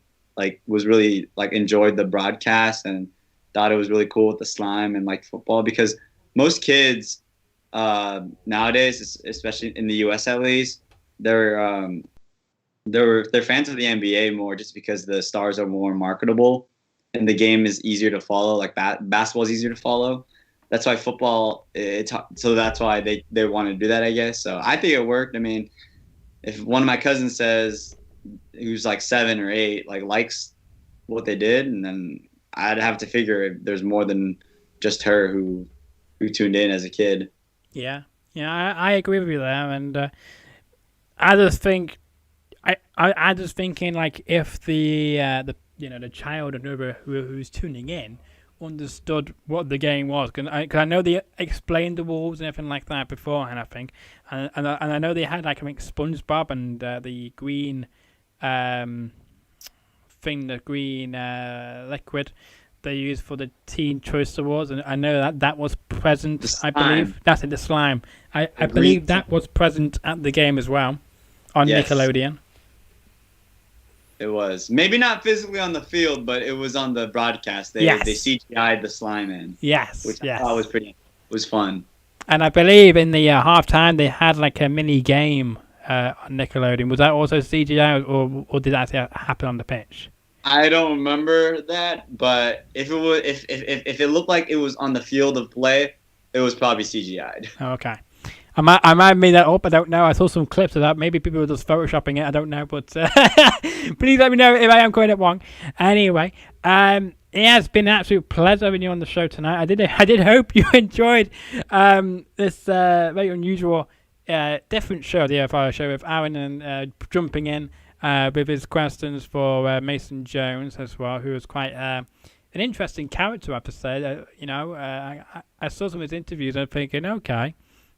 was really enjoyed the broadcast and thought it was really cool with the slime and football, because most kids nowadays, especially in the US at least, they're fans of the NBA more just because the stars are more marketable and the game is easier to follow. Basketball is easier to follow. That's why football. So that's why they want to do that, I guess. So I think it worked. I mean, if one of my cousins says, who's 7 or 8, likes what they did, and then I'd have to figure if there's more than just her who tuned in as a kid. Yeah, I agree with you there, and I just think, I just thinking if the child or whoever who's tuning in understood what the game was, because I know they explained the rules and everything like that beforehand, I think, and I know they had I think SpongeBob and the green the green liquid they used for the Teen Choice Awards, and I know that was present. I believe that's in the slime. I believe that was present at the game as well on Nickelodeon. It was maybe not physically on the field, but it was on the broadcast. They CGI'd the slime in. Yes, which I thought was fun. And I believe in the halftime they had a mini game on Nickelodeon. Was that also CGI, or did that actually happen on the pitch? I don't remember that, but if it looked like it was on the field of play, it was probably CGI'd. Okay. I might have made that up. I don't know. I saw some clips of that. Maybe people were just photoshopping it. I don't know. But please let me know if I am quite wrong. Anyway, it has been an absolute pleasure having you on the show tonight. I did hope you enjoyed this very unusual, different show, the AFI show, with Aaron and jumping in with his questions for Mason Jones as well, who was quite an interesting character, I have to say. I saw some of his interviews and I'm thinking, okay,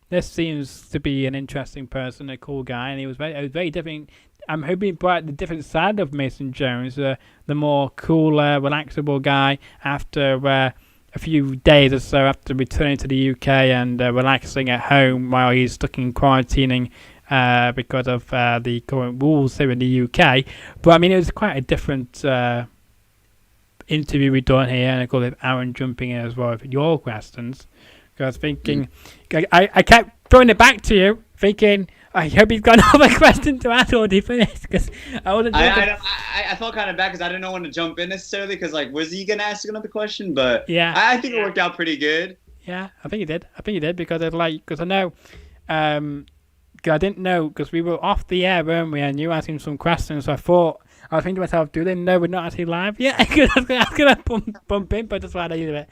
this seems to be an interesting person, a cool guy, and he was very different. I'm hoping he brought the different side of Mason Jones, the more cool, relaxable guy after a few days or so after returning to the UK and relaxing at home while he's stuck in quarantining because of the current rules here in the UK. But I mean, it was quite a different interview we done here, and I got with Aaron jumping in as well with your questions. I was thinking, I kept throwing it back to you, thinking, I hope he's got another question to ask or he finished. Because I felt kind of bad because I didn't know when to jump in necessarily, because was he gonna ask another question? But yeah, I think it worked out pretty good. Yeah, I think he did because I know, cause I didn't know, because we were off the air, weren't we? And you asking some questions, so I was thinking to myself, do they know we're not actually live yet? I was gonna bump in, but that's why I leave it.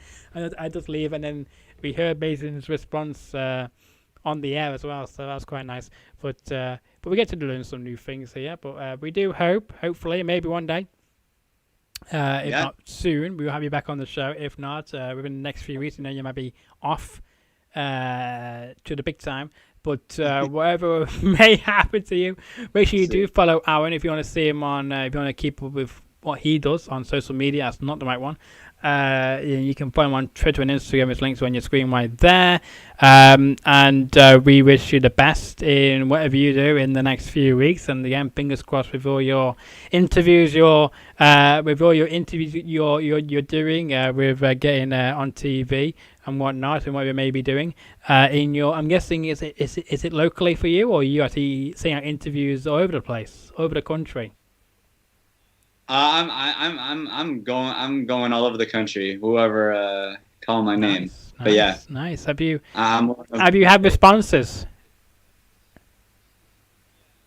I just leave, and then we heard Mason's response on the air as well, so that was quite nice. But we get to learn some new things here. But we do hopefully, maybe one day, if not soon, we will have you back on the show. If not, within the next few weeks, you might be off to the big time. But whatever may happen to you, make sure you do follow Aaron if you want to see him on. If you want to keep up with what he does on social media, that's not the right one. You can find him on Twitter and Instagram. His links are on your screen right there. And we wish you the best in whatever you do in the next few weeks. And again, fingers crossed with all your interviews, you're doing, with getting on TV and whatnot, and what you may be doing. I'm guessing, is it locally for you, or are you actually seeing out interviews all over the place, over the country? I'm going all over the country. Whoever call my name. But yeah, nice. Have you had responses?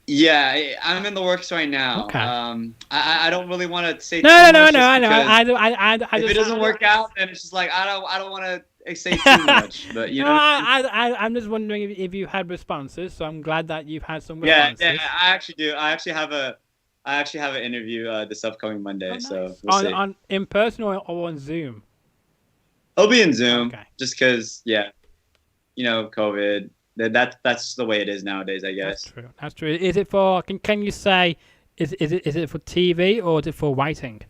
Yeah, I'm in the works right now. Okay. I don't really want to say no. I know. If it doesn't work out, then it's just like I don't want to say too much. But you know, I'm just wondering if you had responses. So I'm glad that you've had some responses. Yeah, I actually do. I actually have an interview this upcoming Monday. Oh, nice. So we'll see. On in person or on Zoom? It'll be in Zoom. Okay. Just because, COVID. That's the way it is nowadays, I guess. That's true. Is it for? Can you say? Is it for TV or is it for writing?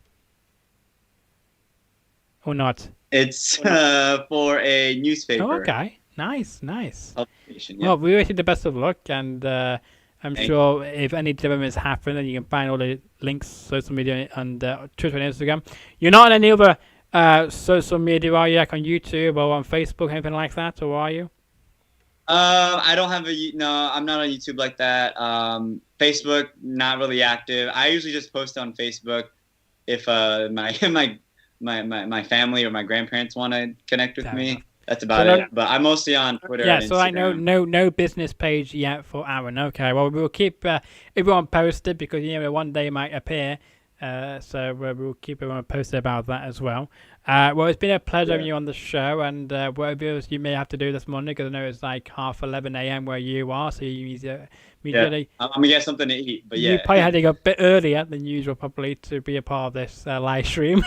Or not? It's for a newspaper. Oh, okay. Nice. Publication, yeah. Well, we wish you the best of luck, and I'm sure if any developments happen, then you can find all the links, social media, and Twitter and Instagram. You're not on any other social media, are you? Like on YouTube or on Facebook, anything like that, or are you? I don't have I'm not on YouTube like that. Facebook, not really active. I usually just post on Facebook if my family or my grandparents want to connect with me. That's about it. But I'm mostly on Twitter. Yeah, and so Instagram. I no business page yet for Aaron. Okay, well we'll keep everyone posted because one day it might appear. So we'll keep everyone posted about that as well. Well, it's been a pleasure having you on the show, and whatever else you may have to do this morning, because I know it's like 11:30 a.m. where you are, so you immediately. I'm gonna get something to eat, but yeah. You probably had to go a bit earlier than usual, probably, to be a part of this live stream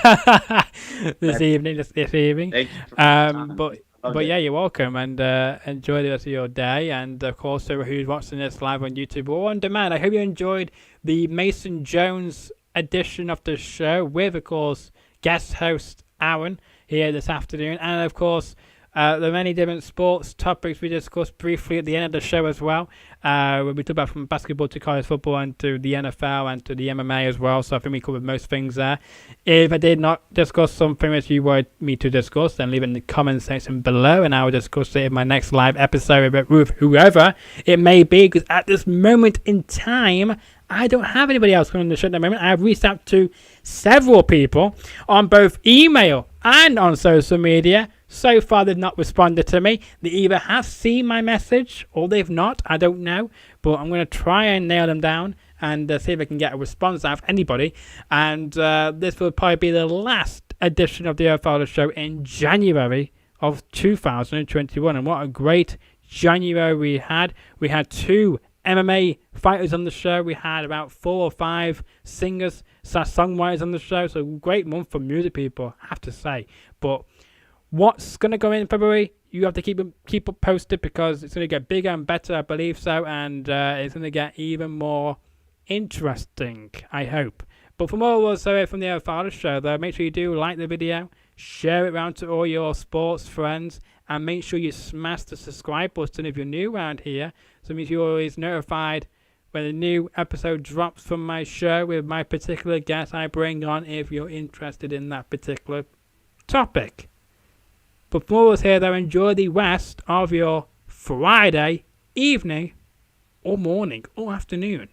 this evening. Thank you but yeah, you're welcome, and enjoy the rest of your day. And of course, who's watching this live on YouTube or on demand, I hope you enjoyed the Mason Jones edition of the show with, of course, guest host Aaron here this afternoon, and of course the many different sports topics we discussed briefly at the end of the show as well, where we talk about from basketball to college football and to the NFL and to the MMA as well. So I think we covered most things there. If I did not discuss something that you wanted me to discuss, then leave it in the comment section below, and I will discuss it in my next live episode with whoever it may be, because at this moment in time I don't have anybody else on the show at the moment. I have reached out to several people on both email and on social media. So far, they've not responded to me. They either have seen my message or they've not. I don't know. But I'm going to try and nail them down and see if I can get a response out of anybody. And this will probably be the last edition of the Edward Fowler Show in January of 2021. And what a great January we had. We had 2 MMA fighters on the show. We had about 4 or 5 singers, songwriters on the show. So great month for music people, I have to say. But what's going to go in February, you have to keep up posted, because it's going to get bigger and better, I believe so. And it's going to get even more interesting, I hope. But for more also from the Edward Fowler Show, though, make sure you do like the video, share it around to all your sports friends, and make sure you smash the subscribe button if you're new around here. So it means you're always notified when a new episode drops from my show with my particular guest I bring on, if you're interested in that particular topic. But for all of us here, though, enjoy the rest of your Friday evening or morning or afternoon.